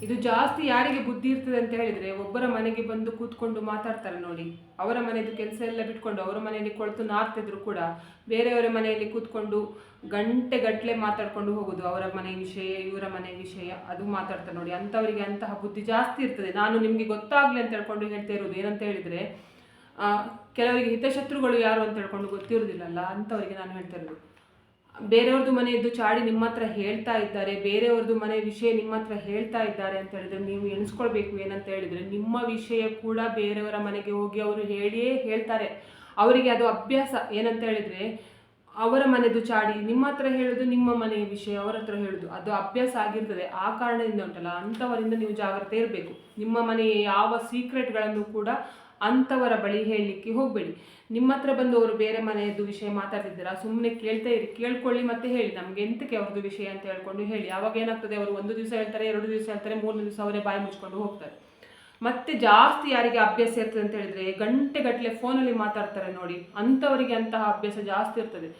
ಇದು ಜಾಸ್ತಿ ಯಾರಿಗೆ ಬುದ್ಧಿ ಇರ್ತದೆ ಅಂತ ಹೇಳಿದರೆ, ಒಬ್ಬರ ಮನೆಗೆ ಬಂದು ಕೂತ್ಕೊಂಡು ಮಾತಾಡ್ತಾರೆ ನೋಡಿ, ಅವರ ಮನೆಯದು ಕೆಲಸ ಎಲ್ಲ ಬಿಟ್ಕೊಂಡು ಅವರ ಮನೆಯಲ್ಲಿ ಕೊಳ್ತು ನಾರ್ತಿದ್ರು ಕೂಡ ಬೇರೆಯವರ ಮನೆಯಲ್ಲಿ ಕೂತ್ಕೊಂಡು ಗಂಟೆಗಟ್ಟಲೆ ಮಾತಾಡ್ಕೊಂಡು ಹೋಗೋದು, ಅವರ ಮನೆ ವಿಷಯ ಇವರ ಮನೆ ವಿಷಯ ಅದು ಮಾತಾಡ್ತಾರೆ ನೋಡಿ. ಅಂಥವರಿಗೆ ಅಂತಹ ಬುದ್ಧಿ ಜಾಸ್ತಿ ಇರ್ತದೆ. ನಾನು ನಿಮಗೆ ಗೊತ್ತಾಗಲಿ ಅಂತ ಹೇಳ್ಕೊಂಡು ಹೇಳ್ತಾ ಇರೋದು ಏನಂತ ಹೇಳಿದರೆ, ಕೆಲವರಿಗೆ ಹಿತಶತ್ರುಗಳು ಯಾರು ಅಂತ ಹೇಳ್ಕೊಂಡು ಗೊತ್ತಿರೋದಿಲ್ಲಲ್ಲ, ಅಂಥವರಿಗೆ ನಾನು ಹೇಳ್ತಾ ಇರೋದು. ಬೇರೆಯವ್ರದ್ದು ಮನೆಯದ್ದು ಚಾಡಿ ನಿಮ್ಮ ಹತ್ರ ಹೇಳ್ತಾ ಇದ್ದಾರೆ, ಬೇರೆಯವ್ರದ್ದು ಮನೆ ವಿಷಯ ನಿಮ್ಮ ಹತ್ರ ಹೇಳ್ತಾ ಇದ್ದಾರೆ ಅಂತ ಹೇಳಿದ್ರೆ ನೀವು ಎಣಿಸ್ಕೊಳ್ಬೇಕು ಏನಂತ ಹೇಳಿದರೆ, ನಿಮ್ಮ ವಿಷಯ ಕೂಡ ಬೇರೆಯವರ ಮನೆಗೆ ಹೋಗಿ ಅವರು ಹೇಳಿಯೇ ಹೇಳ್ತಾರೆ. ಅವರಿಗೆ ಅದು ಅಭ್ಯಾಸ. ಏನಂತ ಹೇಳಿದರೆ ಅವರ ಮನೆದು ಚಾಡಿ ನಿಮ್ಮ ಹತ್ರ ಹೇಳೋದು, ನಿಮ್ಮ ಮನೆಯ ವಿಷಯ ಅವರ ಹತ್ರ ಹೇಳೋದು, ಅದು ಅಭ್ಯಾಸ ಆಗಿರ್ತದೆ. ಆ ಕಾರಣದಿಂದ ಉಂಟಲ್ಲ ಅಂಥವರಿಂದ ನೀವು ಜಾಗ್ರತೆ ಇರಬೇಕು. ನಿಮ್ಮ ಮನೆಯ ಯಾವ ಸೀಕ್ರೆಟ್ಗಳನ್ನು ಕೂಡ ಅಂಥವರ ಬಳಿ ಹೇಳಲಿಕ್ಕೆ ಹೋಗಬೇಡಿ. ನಿಮ್ಮ ಹತ್ರ ಬಂದು ಅವರು ಬೇರೆ ಮನೆಯದ್ದು ವಿಷಯ ಮಾತಾಡ್ತಿದ್ದೀರಾ, ಸುಮ್ಮನೆ ಕೇಳ್ತಾ ಇರಿ, ಕೇಳ್ಕೊಳ್ಳಿ ಮತ್ತೆ ಹೇಳಿ ನಮಗೆ ಎಂತಕ್ಕೆ ಅವ್ರದ್ದು ವಿಷಯ ಅಂತ ಹೇಳ್ಕೊಂಡು ಹೇಳಿ. ಆವಾಗ ಏನಾಗ್ತದೆ, ಅವರು 1 ದಿವಸ ಹೇಳ್ತಾರೆ, 2 ದಿವಸ ಹೇಳ್ತಾರೆ, 3 ದಿವಸ ಅವರೇ ಬಾಯಿ ಮುಚ್ಕೊಂಡು ಹೋಗ್ತಾರೆ. ಮತ್ತೆ ಜಾಸ್ತಿ ಯಾರಿಗೆ ಅಭ್ಯಾಸ ಇರ್ತದೆ ಅಂತ ಹೇಳಿದರೆ ಗಂಟೆಗಟ್ಟಲೆ ಫೋನಲ್ಲಿ ಮಾತಾಡ್ತಾರೆ ನೋಡಿ, ಅಂಥವರಿಗೆ ಅಂತಹ ಅಭ್ಯಾಸ ಜಾಸ್ತಿ ಇರ್ತದೆ.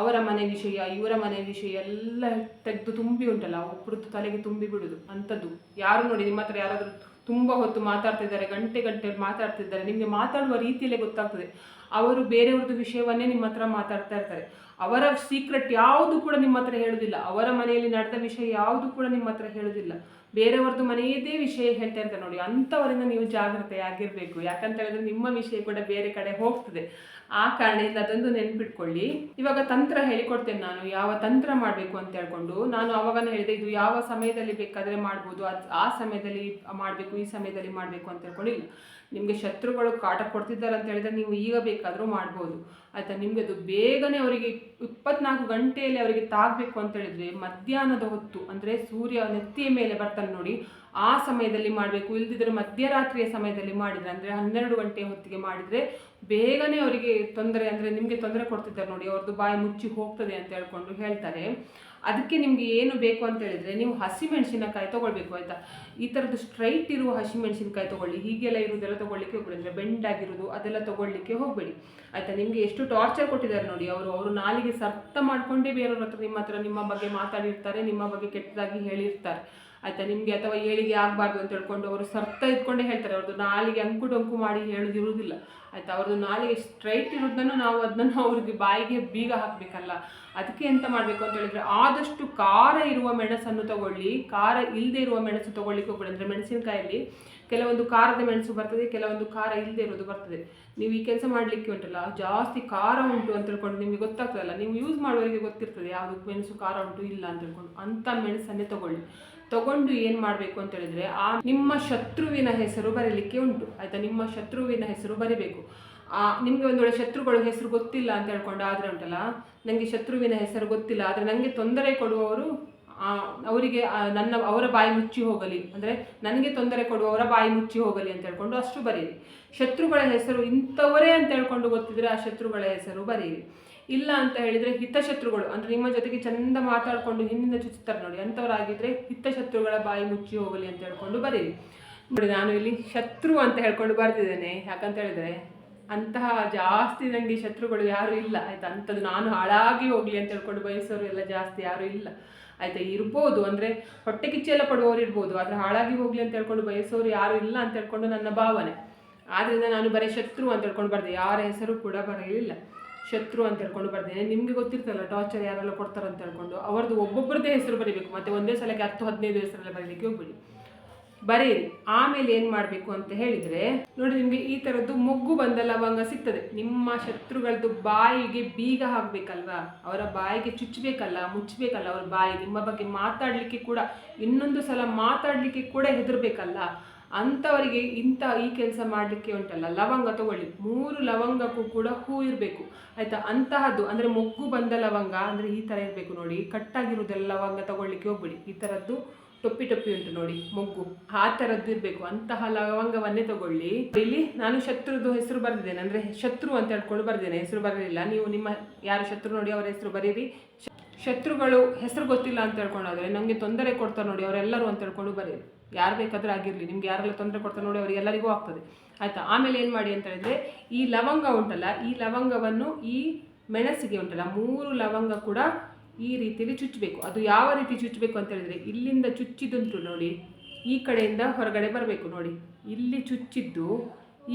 ಅವರ ಮನೆ ವಿಷಯ ಇವರ ಮನೆ ವಿಷಯ ಎಲ್ಲ ತೆಗೆದು ತುಂಬಿ ಉಂಟಲ್ಲ, ಒಬ್ಬರದ್ದು ತಲೆಗೆ ತುಂಬಿ ಬಿಡೋದು ಅಂಥದ್ದು. ಯಾರು ನೋಡಿ ನಿಮ್ಮ ಹತ್ರ ಯಾರಾದರೂ ತುಂಬ ಹೊತ್ತು ಮಾತಾಡ್ತಿದ್ದಾರೆ, ಗಂಟೆ ಗಂಟೆ ಮಾತಾಡ್ತಿದ್ದಾರೆ. ನಿಮಗೆ ಮಾತಾಡುವ ರೀತಿಯಲ್ಲೇ ಗೊತ್ತಾಗ್ತದೆ ಅವರು ಬೇರೆಯವ್ರದ್ದು ವಿಷಯವನ್ನೇ ನಿಮ್ಮ ಹತ್ರ ಮಾತಾಡ್ತಾ ಇರ್ತಾರೆ. ಅವರ ಸೀಕ್ರೆಟ್ ಯಾವುದು ಕೂಡ ನಿಮ್ಮ ಹತ್ರ ಹೇಳೋದಿಲ್ಲ. ಅವರ ಮನೆಯಲ್ಲಿ ನಡೆದ ವಿಷಯ ಯಾವುದು ಕೂಡ ನಿಮ್ಮ ಹತ್ರ ಹೇಳೋದಿಲ್ಲ. ಬೇರೆಯವ್ರದ್ದು ಮನೆಯದೇ ವಿಷಯ ಹೇಳ್ತಾ ಇರ್ತಾರೆ ನೋಡಿ. ಅಂಥವರಿಂದ ನೀವು ಜಾಗ್ರತೆಯಾಗಿರಬೇಕು. ಯಾಕಂತ ಹೇಳಿದ್ರೆ ನಿಮ್ಮ ವಿಷಯ ಕೂಡ ಬೇರೆ ಕಡೆ ಹೋಗ್ತದೆ. ಆ ಕಾರಣದಿಂದ ಅದೊಂದು ನೆನ್ಪಿಟ್ಕೊಳ್ಳಿ. ಇವಾಗ ತಂತ್ರ ಹೇಳಿಕೊಡ್ತೇನೆ ನಾನು, ಯಾವ ತಂತ್ರ ಮಾಡಬೇಕು ಅಂತ ಹೇಳ್ಕೊಂಡು. ನಾನು ಅವಾಗನೇ ಹೇಳಿದೆ, ಇದು ಯಾವ ಸಮಯದಲ್ಲಿ ಬೇಕಾದರೆ ಮಾಡ್ಬೋದು, ಆ ಸಮಯದಲ್ಲಿ ಮಾಡಬೇಕು, ಈ ಸಮಯದಲ್ಲಿ ಮಾಡಬೇಕು ಅಂತ ಹೇಳ್ಕೊಂಡಿಲ್ಲ. ನಿಮಗೆ ಶತ್ರುಗಳು ಕಾಟ ಕೊಡ್ತಿದ್ದಾರೆ ಅಂತ ಹೇಳಿದ್ರೆ ನೀವು ಈಗ ಬೇಕಾದರೂ ಮಾಡ್ಬೋದು, ಆಯಿತಾ. ನಿಮಗೆ ಅದು ಬೇಗನೆ ಅವರಿಗೆ 24 ಗಂಟೆಯಲ್ಲಿ ಅವರಿಗೆ ತಾಗಬೇಕು ಅಂತ ಹೇಳಿದ್ರೆ ಮಧ್ಯಾಹ್ನದ ಹೊತ್ತು, ಅಂದರೆ ಸೂರ್ಯ ನೆತ್ತಿಯ ಮೇಲೆ ಬರ್ತಾನೆ ನೋಡಿ, ಆ ಸಮಯದಲ್ಲಿ ಮಾಡಬೇಕು. ಇಲ್ದಿದ್ರೆ ಮಧ್ಯರಾತ್ರಿಯ ಸಮಯದಲ್ಲಿ ಮಾಡಿದರೆ, ಅಂದರೆ 12 ಗಂಟೆ ಹೊತ್ತಿಗೆ ಮಾಡಿದರೆ ಬೇಗನೆ ಅವರಿಗೆ ತೊಂದರೆ, ಅಂದರೆ ನಿಮಗೆ ತೊಂದರೆ ಕೊಡ್ತಿದ್ದಾರೆ ನೋಡಿ, ಅವ್ರದ್ದು ಬಾಯಿ ಮುಚ್ಚಿ ಹೋಗ್ತದೆ ಅಂತ ಹೇಳ್ಕೊಂಡು ಹೇಳ್ತಾರೆ. ಅದಕ್ಕೆ ನಿಮಗೆ ಏನು ಬೇಕು ಅಂತ ಹೇಳಿದರೆ ನೀವು ಹಸಿಮೆಣಸಿನಕಾಯಿ ತೊಗೊಳ್ಬೇಕು, ಆಯಿತಾ. ಈ ಥರದ್ದು ಸ್ಟ್ರೈಟ್ ಇರುವ ಹಸಿಮೆಣಸಿನಕಾಯಿ ತೊಗೊಳ್ಳಿ. ಹೀಗೆಲ್ಲ ಇರೋದೆಲ್ಲ ತೊಗೊಳ್ಳಿಕ್ಕೆ ಹೋಗ್ಬೇಡಿ, ಅಂದರೆ ಬೆಂಡಾಗಿರೋದು ಅದೆಲ್ಲ ತೊಗೊಳ್ಳಿಕ್ಕೆ ಹೋಗಬೇಡಿ, ಆಯಿತಾ. ನಿಮಗೆ ಎಷ್ಟು ಟಾರ್ಚರ್ ಕೊಟ್ಟಿದ್ದಾರೆ ನೋಡಿ ಅವರು ನಾಲಿಗೆ ಸರ್ತ ಮಾಡಿಕೊಂಡೇ ಬೇರೆಯವ್ರ ಹತ್ರ ನಿಮ್ಮ ಬಗ್ಗೆ ಮಾತಾಡಿರ್ತಾರೆ, ನಿಮ್ಮ ಬಗ್ಗೆ ಕೆಟ್ಟದಾಗಿ ಹೇಳಿರ್ತಾರೆ, ಆಯಿತಾ. ನಿಮಗೆ ಅಥವಾ ಏಳಿಗೆ ಆಗಬಾರ್ದು ಅಂತ ಹೇಳ್ಕೊಂಡು ಅವರು ಸರ್ತ ಇಟ್ಕೊಂಡೇ ಹೇಳ್ತಾರೆ. ಅವ್ರದ್ದು ನಾಲಿಗೆ ಅಂಕು ಡೊಂಕು ಮಾಡಿ ಹೇಳೋದಿರುವುದಿಲ್ಲ, ಆಯಿತಾ. ಅವ್ರದ್ದು ನಾಲಿಗೆ ಸ್ಟ್ರೈಟ್ ಇರೋದನ್ನು ನಾವು ಅದನ್ನು ಅವ್ರಿಗೆ ಬಾಯಿಗೆ ಬೀಗ ಹಾಕಬೇಕಲ್ಲ. ಅದಕ್ಕೆ ಎಂತ ಮಾಡಬೇಕು ಅಂತ ಹೇಳಿದರೆ ಆದಷ್ಟು ಖಾರ ಇರುವ ಮೆಣಸನ್ನು ತಗೊಳ್ಳಿ. ಖಾರ ಇಲ್ಲದೆ ಇರುವ ಮೆಣಸು ತೊಗೊಳ್ಳಿಕ್ಕೆ ಹೋಗ್ಬೇಡಿ. ಅಂದರೆ ಮೆಣಸಿನಕಾಯಲ್ಲಿ ಕೆಲವೊಂದು ಖಾರದ ಮೆಣಸು ಬರ್ತದೆ, ಕೆಲವೊಂದು ಖಾರ ಇಲ್ಲದೆ ಇರೋದು ಬರ್ತದೆ. ನೀವು ಈ ಕೆಲಸ ಮಾಡಲಿಕ್ಕೆ ಉಂಟಲ್ಲ, ಜಾಸ್ತಿ ಖಾರ ಉಂಟು ಅಂತ ಹೇಳ್ಕೊಂಡು ನಿಮಗೆ ಗೊತ್ತಾಗ್ತದಲ್ಲ, ನೀವು ಯೂಸ್ ಮಾಡುವವರಿಗೆ ಗೊತ್ತಿರ್ತದೆ ಯಾವುದು ಮೆಣಸು ಖಾರ ಉಂಟು ಇಲ್ಲ ಅಂತ ಹೇಳ್ಕೊಂಡು. ಅಂಥ ಮೆಣಸನ್ನೇ ತಗೊಂಡು ಏನು ಮಾಡಬೇಕು ಅಂತ ಹೇಳಿದರೆ ನಿಮ್ಮ ಶತ್ರುವಿನ ಹೆಸರು ಬರೀಲಿಕ್ಕೆ ಉಂಟು, ಆಯಿತಾ. ನಿಮ್ಮ ಶತ್ರುವಿನ ಹೆಸರು ಬರೀಬೇಕು. ನಿಮಗೆ ಒಂದು ವೇಳೆ ಶತ್ರುಗಳ ಹೆಸರು ಗೊತ್ತಿಲ್ಲ ಅಂತ ಹೇಳ್ಕೊಂಡು ಆದರೆ ಉಂಟಲ್ಲ, ನನಗೆ ಶತ್ರುವಿನ ಹೆಸರು ಗೊತ್ತಿಲ್ಲ, ಆದರೆ ನನಗೆ ತೊಂದರೆ ಕೊಡುವವರು ಅವರಿಗೆ ಅವರ ಬಾಯಿ ಮುಚ್ಚಿ ಹೋಗಲಿ, ಅಂದರೆ ನನಗೆ ತೊಂದರೆ ಕೊಡುವವರ ಬಾಯಿ ಮುಚ್ಚಿ ಹೋಗಲಿ ಅಂತ ಹೇಳ್ಕೊಂಡು ಅಷ್ಟು ಬರೀರಿ. ಶತ್ರುಗಳ ಹೆಸರು ಇಂಥವರೇ ಅಂತ ಹೇಳ್ಕೊಂಡು ಗೊತ್ತಿದ್ರೆ ಆ ಶತ್ರುಗಳ ಹೆಸರು ಬರೀರಿ. ಇಲ್ಲ ಅಂತ ಹೇಳಿದರೆ ಹಿತಶತ್ರುಗಳು, ಅಂದರೆ ನಿಮ್ಮ ಜೊತೆಗೆ ಚಂದ ಮಾತಾಡಿಕೊಂಡು ಹಿಂದಿನ ಚುಚ್ಚುತ್ತಾರೆ ನೋಡಿ, ಅಂಥವರಾಗಿದ್ದರೆ ಹಿತಶತ್ರುಗಳ ಬಾಯಿ ಮುಚ್ಚಿ ಹೋಗಲಿ ಅಂತ ಹೇಳ್ಕೊಂಡು ಬರೀರಿ. ನೋಡಿ, ನಾನು ಇಲ್ಲಿ ಶತ್ರು ಅಂತ ಹೇಳ್ಕೊಂಡು ಬರ್ತಿದ್ದೇನೆ. ಯಾಕಂತ ಹೇಳಿದರೆ ಅಂತಹ ಜಾಸ್ತಿ ನನಗೆ ಶತ್ರುಗಳು ಯಾರೂ ಇಲ್ಲ, ಆಯಿತಾ. ಅಂಥದ್ದು ನಾನು ಹಾಳಾಗಿ ಹೋಗಲಿ ಅಂತ ಹೇಳ್ಕೊಂಡು ಬಯಸೋರು ಎಲ್ಲ ಜಾಸ್ತಿ ಯಾರೂ ಇಲ್ಲ, ಆಯಿತಾ. ಇರ್ಬೋದು, ಅಂದರೆ ಹೊಟ್ಟೆ ಕಿಚ್ಚೆಲ್ಲ ಪಡುವವರು ಇರ್ಬೋದು, ಆದರೆ ಹಾಳಾಗಿ ಹೋಗಲಿ ಅಂತ ಹೇಳ್ಕೊಂಡು ಬಯಸೋರು ಯಾರೂ ಇಲ್ಲ ಅಂತ ಹೇಳ್ಕೊಂಡು ನನ್ನ ಭಾವನೆ. ಆದ್ದರಿಂದ ನಾನು ಬರೀ ಶತ್ರು ಅಂತ ಹೇಳ್ಕೊಂಡು ಬರ್ದೆ, ಯಾರ ಹೆಸರು ಕೂಡ ಬರಲಿಲ್ಲ, ಶತ್ರು ಅಂತ ಹೇಳ್ಕೊಂಡು ಬರ್ದೇನೆ. ನಿಮಗೆ ಗೊತ್ತಿರ್ತಲ್ಲ ಟಾರ್ಚರ್ ಯಾರೆಲ್ಲ ಕೊಡ್ತಾರೆ ಅಂತ ಹೇಳ್ಕೊಂಡು ಅವ್ರದ್ದು ಒಬ್ಬೊಬ್ಬರದ್ದೇ ಹೆಸರು ಬರೀಬೇಕು. ಮತ್ತು ಒಂದೇ ಸಲಕ್ಕೆ 10-15 ಹೆಸರೆಲ್ಲ ಬರೀಲಿಕ್ಕೆ ಹೋಗ್ಬಿಡಿ, ಬರೀರಿ. ಆಮೇಲೆ ಏನು ಮಾಡಬೇಕು ಅಂತ ಹೇಳಿದರೆ ನೋಡಿ, ನಿಮಗೆ ಈ ಥರದ್ದು ಮೊಗ್ಗು ಬಂದ ಲವಂಗ ಸಿಗ್ತದೆ. ನಿಮ್ಮ ಶತ್ರುಗಳದ್ದು ಬಾಯಿಗೆ ಬೀಗ ಹಾಕಬೇಕಲ್ವಾ, ಅವರ ಬಾಯಿಗೆ ಚುಚ್ಚಬೇಕಲ್ಲ, ಮುಚ್ಚಬೇಕಲ್ಲ ಅವ್ರ ಬಾಯಿ. ನಿಮ್ಮ ಬಗ್ಗೆ ಮಾತಾಡಲಿಕ್ಕೆ ಕೂಡ, ಇನ್ನೊಂದು ಸಲ ಮಾತಾಡಲಿಕ್ಕೆ ಕೂಡ ಹೆದರಬೇಕಲ್ಲ. ಅಂಥವರಿಗೆ ಈ ಕೆಲಸ ಮಾಡಲಿಕ್ಕೆ ಉಂಟಲ್ಲ, ಲವಂಗ ತಗೊಳ್ಳಿ. 3 ಲವಂಗಕ್ಕೂ ಕೂಡ ಹೂ ಇರಬೇಕು, ಆಯಿತಾ. ಅಂತಹದ್ದು ಅಂದರೆ ಮೊಗ್ಗು ಬಂದ ಲವಂಗ ಅಂದರೆ ಈ ಥರ ಇರಬೇಕು ನೋಡಿ. ಕಟ್ಟಾಗಿರೋದೆಲ್ಲ ಲವಂಗ ತಗೊಳ್ಳಿಕ್ಕೆ ಹೋಗ್ಬಿಡಿ. ಈ ಥರದ್ದು ಟೊಪ್ಪಿ ಉಂಟು ನೋಡಿ ಮೊಗ್ಗು, ಆ ಥರದ್ದು ಇರಬೇಕು. ಅಂತಹ ಲವಂಗವನ್ನೇ ತಗೊಳ್ಳಿ. ಇಲ್ಲಿ ನಾನು ಶತ್ರುದು ಹೆಸರು ಬರೆದಿದ್ದೇನೆ, ಅಂದರೆ ಶತ್ರು ಅಂತ ಹೇಳ್ಕೊಂಡು ಬರೆದೇನೆ, ಹೆಸರು ಬರಲಿಲ್ಲ. ನೀವು ನಿಮ್ಮ ಯಾರು ಶತ್ರು ನೋಡಿ ಅವರ ಹೆಸರು ಬರೀರಿ. ಶತ್ರುಗಳು ಹೆಸರು ಗೊತ್ತಿಲ್ಲ ಅಂತ ಹೇಳ್ಕೊಂಡಾದರೆ ನನಗೆ ತೊಂದರೆ ಕೊಡ್ತಾರೆ ನೋಡಿ ಅವರೆಲ್ಲರೂ ಅಂತ ಹೇಳ್ಕೊಂಡು ಬರೀರಿ. ಯಾರು ಬೇಕಾದರೂ ಆಗಿರಲಿ, ನಿಮ್ಗೆ ಯಾರೆಲ್ಲ ತೊಂದರೆ ಕೊಡ್ತಾರೆ ನೋಡಿ ಅವ್ರಿಗೆ ಎಲ್ಲರಿಗೂ ಆಗ್ತದೆ, ಆಯಿತಾ. ಆಮೇಲೆ ಏನು ಮಾಡಿ ಅಂತ ಹೇಳಿದರೆ ಈ ಲವಂಗ ಉಂಟಲ್ಲ, ಈ ಲವಂಗವನ್ನು ಈ ಮೆಣಸಿಗೆ ಉಂಟಲ್ಲ 3 ಲವಂಗ ಕೂಡ ಈ ರೀತಿಯಲ್ಲಿ ಚುಚ್ಚಬೇಕು. ಅದು ಯಾವ ರೀತಿ ಚುಚ್ಚಬೇಕು ಅಂತ ಹೇಳಿದರೆ ಇಲ್ಲಿಂದ ಚುಚ್ಚಿದುಂಟು ನೋಡಿ, ಈ ಕಡೆಯಿಂದ ಹೊರಗಡೆ ಬರಬೇಕು ನೋಡಿ. ಇಲ್ಲಿ ಚುಚ್ಚಿದ್ದು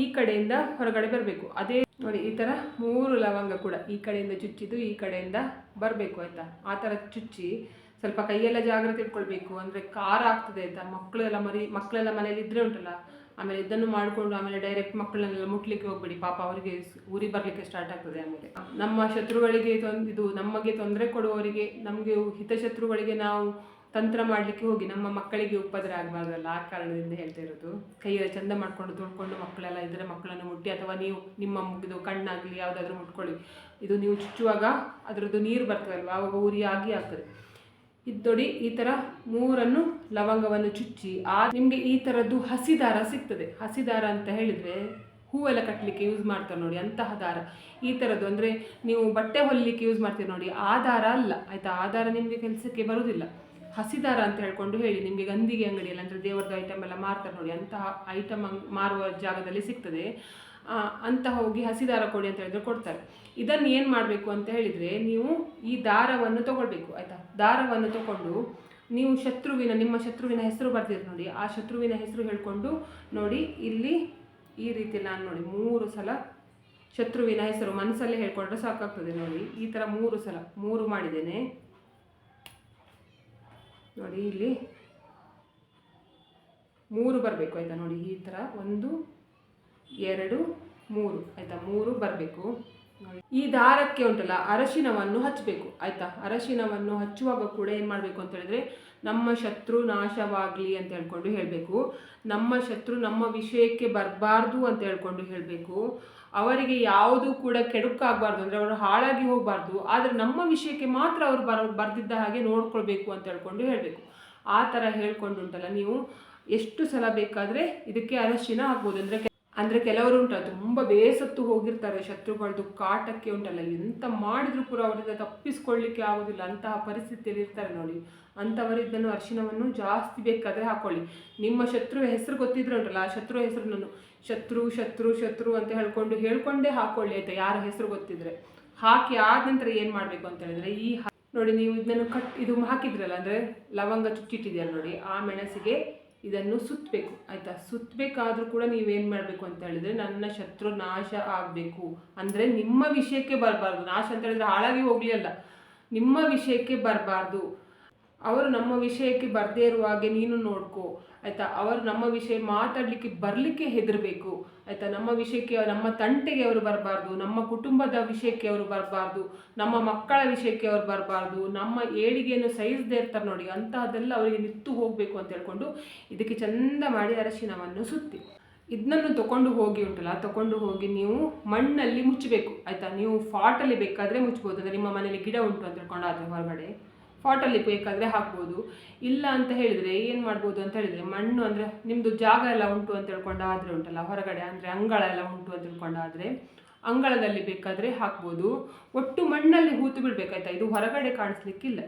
ಈ ಕಡೆಯಿಂದ ಹೊರಗಡೆ ಬರಬೇಕು. ಅದೇ ನೋಡಿ, ಈ ಥರ 3 ಲವಂಗ ಕೂಡ ಈ ಕಡೆಯಿಂದ ಚುಚ್ಚಿದ್ದು ಈ ಕಡೆಯಿಂದ ಬರಬೇಕು, ಆಯಿತಾ. ಆ ಥರ ಚುಚ್ಚಿ ಸ್ವಲ್ಪ ಕೈಯೆಲ್ಲ ಜಾಗ್ರತೆ ಇಟ್ಕೊಳ್ಬೇಕು, ಅಂದರೆ ಖಾರ ಆಗ್ತದೆ ಆಯಿತಾ. ಮಕ್ಕಳೆಲ್ಲ ಮನೇಲಿ ಇದ್ದರೆ ಉಂಟಲ್ಲ, ಆಮೇಲೆ ಇದನ್ನು ಮಾಡಿಕೊಂಡು ಆಮೇಲೆ ಡೈರೆಕ್ಟ್ ಮಕ್ಕಳನ್ನೆಲ್ಲ ಮುಟ್ಲಿಕ್ಕೆ ಹೋಗ್ಬೇಡಿ, ಪಾಪ ಅವರಿಗೆ ಉರಿ ಬರಲಿಕ್ಕೆ ಸ್ಟಾರ್ಟ್ ಆಗ್ತದೆ. ಆಮೇಲೆ ನಮ್ಮ ಶತ್ರುಗಳಿಗೆ ನಮಗೆ ತೊಂದರೆ ಕೊಡುವವರಿಗೆ, ನಮಗೆ ಹಿತಶತ್ರುಗಳಿಗೆ ನಾವು ತಂತ್ರ ಮಾಡಲಿಕ್ಕೆ ಹೋಗಿ ನಮ್ಮ ಮಕ್ಕಳಿಗೆ ಉಪದ್ರ ಆಗಬಾರ್ದಲ್ಲ, ಆ ಕಾರಣದಿಂದ ಹೇಳ್ತಾ ಇರೋದು. ಕೈಯಲ್ಲಿ ಚಂದ ಮಾಡಿಕೊಂಡು ತೊಳ್ಕೊಂಡು ಮಕ್ಕಳೆಲ್ಲ ಇದ್ದರೆ ಮಕ್ಕಳನ್ನು ಮುಟ್ಟಿ, ಅಥವಾ ನೀವು ನಿಮ್ಮ ಇದು ಕಣ್ಣಾಗಲಿ ಯಾವುದಾದ್ರೂ ಮುಟ್ಕೊಳ್ಳಿ. ಇದು ನೀವು ಚುಚ್ಚುವಾಗ ಅದರದ್ದು ನೀರು ಬರ್ತದಲ್ವ, ಆವಾಗ ಉರಿ ಆಗಿ ಆಗ್ತದೆ. ಇದ್ದೊಡಿ ಈ ಥರ 3 ಲವಂಗವನ್ನು ಚುಚ್ಚಿ ನಿಮಗೆ ಈ ಥರದ್ದು ಹಸಿ ದಾರ ಸಿಗ್ತದೆ. ಹಸಿ ದಾರ ಅಂತ ಹೇಳಿದರೆ ಹೂವೆಲ್ಲ ಕಟ್ಟಲಿಕ್ಕೆ ಯೂಸ್ ಮಾಡ್ತಾರೆ ನೋಡಿ, ಅಂತಹ ದಾರ. ಈ ಥರದ್ದು ಅಂದರೆ ನೀವು ಬಟ್ಟೆ ಹೊಲಿಲಿಕ್ಕೆ ಯೂಸ್ ಮಾಡ್ತೀರಿ ನೋಡಿ, ಆ ದಾರ ಅಲ್ಲ, ಆಯಿತಾ. ಆ ದಾರ ನಿಮಗೆ ಕೆಲಸಕ್ಕೆ ಬರೋದಿಲ್ಲ. ಹಸಿ ದಾರ ಅಂತ ಹೇಳ್ಕೊಂಡು ಹೇಳಿ, ನಿಮಗೆ ಗಂದಿಗೆ ಅಂಗಡಿಯಲ್ಲಿ ಅಂದರೆ ದೇವರದ್ದು ಐಟಮ್ ಎಲ್ಲ ಮಾರ್ತಾರೆ ನೋಡಿ, ಅಂತಹ ಐಟಮ್ ಮಾರುವ ಜಾಗದಲ್ಲಿ ಸಿಗ್ತದೆ. ಅಂತ ಹೋಗಿ ಹಸಿ ದಾರ ಕೊಡಿ ಅಂತ ಹೇಳಿದ್ರೆ ಕೊಡ್ತಾರೆ. ಇದನ್ನು ಏನು ಮಾಡಬೇಕು ಅಂತ ಹೇಳಿದರೆ ನೀವು ಈ ದಾರವನ್ನು ತೊಗೊಳ್ಬೇಕು, ಆಯಿತಾ. ದಾರವನ್ನು ತೊಗೊಂಡು ನೀವು ನಿಮ್ಮ ಶತ್ರುವಿನ ಹೆಸರು ಬರ್ದಿರಿ ನೋಡಿ. ಆ ಶತ್ರುವಿನ ಹೆಸರು ಹೇಳ್ಕೊಂಡು ನೋಡಿ, ಇಲ್ಲಿ ಈ ರೀತಿ ನಾನು ನೋಡಿ 3 ಸಲ ಶತ್ರುವಿನ ಹೆಸರು ಮನಸ್ಸಲ್ಲೇ ಹೇಳ್ಕೊಂಡ್ರೆ ಸಾಕಾಗ್ತದೆ. ನೋಡಿ ಈ ಥರ 3 ಸಲ 3 ಮಾಡಿದ್ದೇನೆ ನೋಡಿ. ಇಲ್ಲಿ 3 ಬರಬೇಕು ಆಯಿತಾ. ನೋಡಿ ಈ ಥರ 1 2 3 ಆಯಿತಾ, 3 ಬರಬೇಕು. ಈ ದಾರಕ್ಕೆ ಉಂಟಲ್ಲ ಅರಶಿನವನ್ನು ಹಚ್ಚಬೇಕು ಆಯಿತಾ. ಅರಶಿನವನ್ನು ಹಚ್ಚುವಾಗ ಕೂಡ ಏನು ಮಾಡಬೇಕು ಅಂತ ಹೇಳಿದ್ರೆ, ನಮ್ಮ ಶತ್ರು ನಾಶವಾಗಲಿ ಅಂತ ಹೇಳ್ಕೊಂಡು ಹೇಳಬೇಕು. ನಮ್ಮ ಶತ್ರು ನಮ್ಮ ವಿಷಯಕ್ಕೆ ಬರಬಾರ್ದು ಅಂತ ಹೇಳ್ಕೊಂಡು ಹೇಳಬೇಕು. ಅವರಿಗೆ ಯಾವುದು ಕೂಡ ಕೆಡುಕಾಗಬಾರ್ದು, ಅಂದರೆ ಅವರು ಹಾಳಾಗಿ ಹೋಗಬಾರ್ದು, ಆದರೆ ನಮ್ಮ ವಿಷಯಕ್ಕೆ ಮಾತ್ರ ಅವರು ಬರ್ದಿದ್ದ ಹಾಗೆ ನೋಡ್ಕೊಳ್ಬೇಕು ಅಂತ ಹೇಳ್ಕೊಂಡು ಹೇಳಬೇಕು. ಆ ಥರ ಹೇಳ್ಕೊಂಡು ಉಂಟಲ್ಲ ನೀವು ಎಷ್ಟು ಸಲ ಬೇಕಾದರೆ ಇದಕ್ಕೆ ಅರಶಿನ ಹಾಕ್ಬೋದು. ಅಂದರೆ ಕೆಲವರು ಉಂಟಲ್ಲ ತುಂಬ ಬೇಸತ್ತು ಹೋಗಿರ್ತಾರೆ, ಶತ್ರುಗಳದ್ದು ಕಾಟಕ್ಕೆ ಉಂಟಲ್ಲ, ಎಂತ ಮಾಡಿದರೂ ಕೂಡ ಅವರಿಂದ ತಪ್ಪಿಸ್ಕೊಳ್ಳಿಕ್ಕೆ ಆಗೋದಿಲ್ಲ, ಅಂತಹ ಪರಿಸ್ಥಿತಿಯಲ್ಲಿ ಇರ್ತಾರೆ ನೋಡಿ. ಅಂಥವರು ಇದನ್ನು ಅರಿಶಿನವನ್ನು ಜಾಸ್ತಿ ಬೇಕಾದರೆ ಹಾಕ್ಕೊಳ್ಳಿ. ನಿಮ್ಮ ಶತ್ರುವ ಹೆಸರು ಗೊತ್ತಿದ್ರೆ ಉಂಟಲ್ಲ, ಆ ಶತ್ರು ಹೆಸರನ್ನು ಶತ್ರು ಅಂತ ಹೇಳ್ಕೊಂಡೇ ಹಾಕ್ಕೊಳ್ಳಿ ಆಯಿತಾ. ಯಾರ ಹೆಸರು ಗೊತ್ತಿದ್ರೆ ಹಾಕಿ ಆದ ನಂತರ ಏನು ಮಾಡಬೇಕು ಅಂತ ಹೇಳಿದ್ರೆ, ನೋಡಿ ನೀವು ಇದನ್ನು ಇದು ಹಾಕಿದ್ರಲ್ಲ, ಅಂದರೆ ಲವಂಗ ಚುಚ್ಚಿಟ್ಟಿದೆಯಲ್ಲ ನೋಡಿ, ಆ ಮೆಣಸಿಗೆ ಇದನ್ನು ಸುತ್ತಬೇಕು ಆಯಿತಾ. ಸುತ್ತಬೇಕಾದ್ರೂ ಕೂಡ ನೀವೇನು ಮಾಡಬೇಕು ಅಂತ ಹೇಳಿದರೆ, ನನ್ನ ಶತ್ರು ನಾಶ ಆಗಬೇಕು, ಅಂದರೆ ನಿಮ್ಮ ವಿಷಯಕ್ಕೆ ಬರಬಾರ್ದು. ನಾಶ ಅಂತ ಹೇಳಿದ್ರೆ ಹಾಳಾಗಿ ಹೋಗಲಿ ಅಲ್ಲ, ನಿಮ್ಮ ವಿಷಯಕ್ಕೆ ಬರಬಾರ್ದು. ಅವರು ನಮ್ಮ ವಿಷಯಕ್ಕೆ ಬರದೇ ಇರುವ ಹಾಗೆ ನೀನು ನೋಡ್ಕೋ ಆಯಿತಾ. ಅವರು ನಮ್ಮ ವಿಷಯ ಮಾತಾಡಲಿಕ್ಕೆ ಬರಲಿಕ್ಕೆ ಹೆದರಬೇಕು ಆಯಿತಾ. ನಮ್ಮ ವಿಷಯಕ್ಕೆ, ನಮ್ಮ ತಂಟೆಗೆ ಅವರು ಬರಬಾರ್ದು, ನಮ್ಮ ಕುಟುಂಬದ ವಿಷಯಕ್ಕೆ ಅವರು ಬರಬಾರ್ದು, ನಮ್ಮ ಮಕ್ಕಳ ವಿಷಯಕ್ಕೆ ಅವರು ಬರಬಾರ್ದು, ನಮ್ಮ ಏಳಿಗೆಯನ್ನು ಸಹಿಸದೇ ಇರ್ತಾರೆ ನೋಡಿ, ಅಂತಹದ್ದೆಲ್ಲ ಅವರಿಗೆ ನಿತ್ತು ಹೋಗಬೇಕು ಅಂತ ಹೇಳ್ಕೊಂಡು ಇದಕ್ಕೆ ಚಂದ ಮಾಡಿ ಅರಶಿನವನ್ನು ಸುತ್ತಿ ಇದನ್ನು ತಗೊಂಡು ಹೋಗಿ ಉಂಟಲ್ಲ, ತಗೊಂಡು ಹೋಗಿ ನೀವು ಮಣ್ಣಲ್ಲಿ ಮುಚ್ಚಬೇಕು ಆಯಿತಾ. ನೀವು ಫಾಟಲ್ಲಿ ಬೇಕಾದರೆ ಮುಚ್ಬೋದು, ಅಂದರೆ ನಿಮ್ಮ ಮನೇಲಿ ಗಿಡ ಉಂಟು ಅಂತ ಹೇಳ್ಕೊಂಡಾದರೆ ಹೊರಗಡೆ ಫಾಟಲ್ಲಿ ಬೇಕಾದರೆ ಹಾಕ್ಬೋದು. ಇಲ್ಲ ಅಂತ ಹೇಳಿದರೆ ಏನು ಮಾಡ್ಬೋದು ಅಂತ ಹೇಳಿದರೆ, ಮಣ್ಣು ಅಂದರೆ ನಿಮ್ಮದು ಜಾಗ ಎಲ್ಲ ಉಂಟು ಅಂತ ಹೇಳ್ಕೊಂಡಾದರೆ ಉಂಟಲ್ಲ, ಹೊರಗಡೆ ಅಂದರೆ ಅಂಗಳ ಎಲ್ಲ ಉಂಟು ಅಂತ ಹೇಳ್ಕೊಂಡಾದರೆ ಅಂಗಳದಲ್ಲಿ ಬೇಕಾದರೆ ಹಾಕ್ಬೋದು. ಒಟ್ಟು ಮಣ್ಣಲ್ಲಿ ಹೂತು ಬಿಡಬೇಕಾಯ್ತಾ, ಇದು ಹೊರಗಡೆ ಕಾಣಿಸ್ಲಿಕ್ಕಿಲ್ಲ.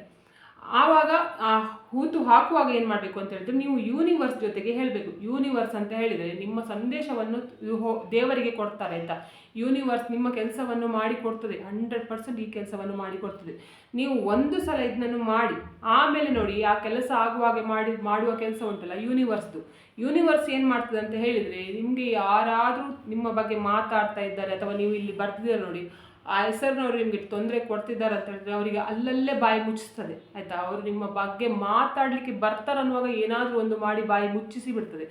ಆವಾಗ ಆ ಹೂತು ಹಾಕುವಾಗ ಏನು ಮಾಡಬೇಕು ಅಂತ ಹೇಳಿದ್ರೆ, ನೀವು ಯೂನಿವರ್ಸ್ ಜೊತೆಗೆ ಹೇಳಬೇಕು. ಯೂನಿವರ್ಸ್ ಅಂತ ಹೇಳಿದರೆ ನಿಮ್ಮ ಸಂದೇಶವನ್ನು ದೇವರಿಗೆ ಕೊಡ್ತಾರೆ ಆಯಿತಾ. ಯೂನಿವರ್ಸ್ ನಿಮ್ಮ ಕೆಲಸವನ್ನು ಮಾಡಿಕೊಡ್ತದೆ, 100% ಈ ಕೆಲಸವನ್ನು ಮಾಡಿಕೊಡ್ತದೆ. ನೀವು ಒಂದು ಸಲ ಇದನ್ನು ಮಾಡಿ ಆಮೇಲೆ ನೋಡಿ, ಆ ಕೆಲಸ ಆಗುವಾಗೆ ಮಾಡುವ ಕೆಲಸ ಉಂಟಲ್ಲ ಯೂನಿವರ್ಸ್ ಏನು ಮಾಡ್ತದೆ ಅಂತ ಹೇಳಿದರೆ, ನಿಮಗೆ ಯಾರಾದರೂ ನಿಮ್ಮ ಬಗ್ಗೆ ಮಾತಾಡ್ತಾ ಇದ್ದಾರೆ ಅಥವಾ ನೀವು ಇಲ್ಲಿ ಬರ್ತಿದ್ದೀರ ನೋಡಿ, ಆ ಹೆಸರಿನವರು ನಿಮಗೆ ತೊಂದರೆ ಕೊಡ್ತಿದ್ದಾರೆ ಅಂತ ಹೇಳಿದ್ರೆ ಅವರಿಗೆ ಅಲ್ಲಲ್ಲೇ ಬಾಯಿ ಮುಚ್ಚಿಸ್ತದೆ ಆಯಿತಾ. ಅವರು ನಿಮ್ಮ ಬಗ್ಗೆ ಮಾತಾಡಲಿಕ್ಕೆ ಬರ್ತಾರೆ ಅನ್ನುವಾಗ ಏನಾದರೂ ಒಂದು ಮಾಡಿ ಬಾಯಿ ಮುಚ್ಚಿಸಿ ಬಿಡ್ತದೆ.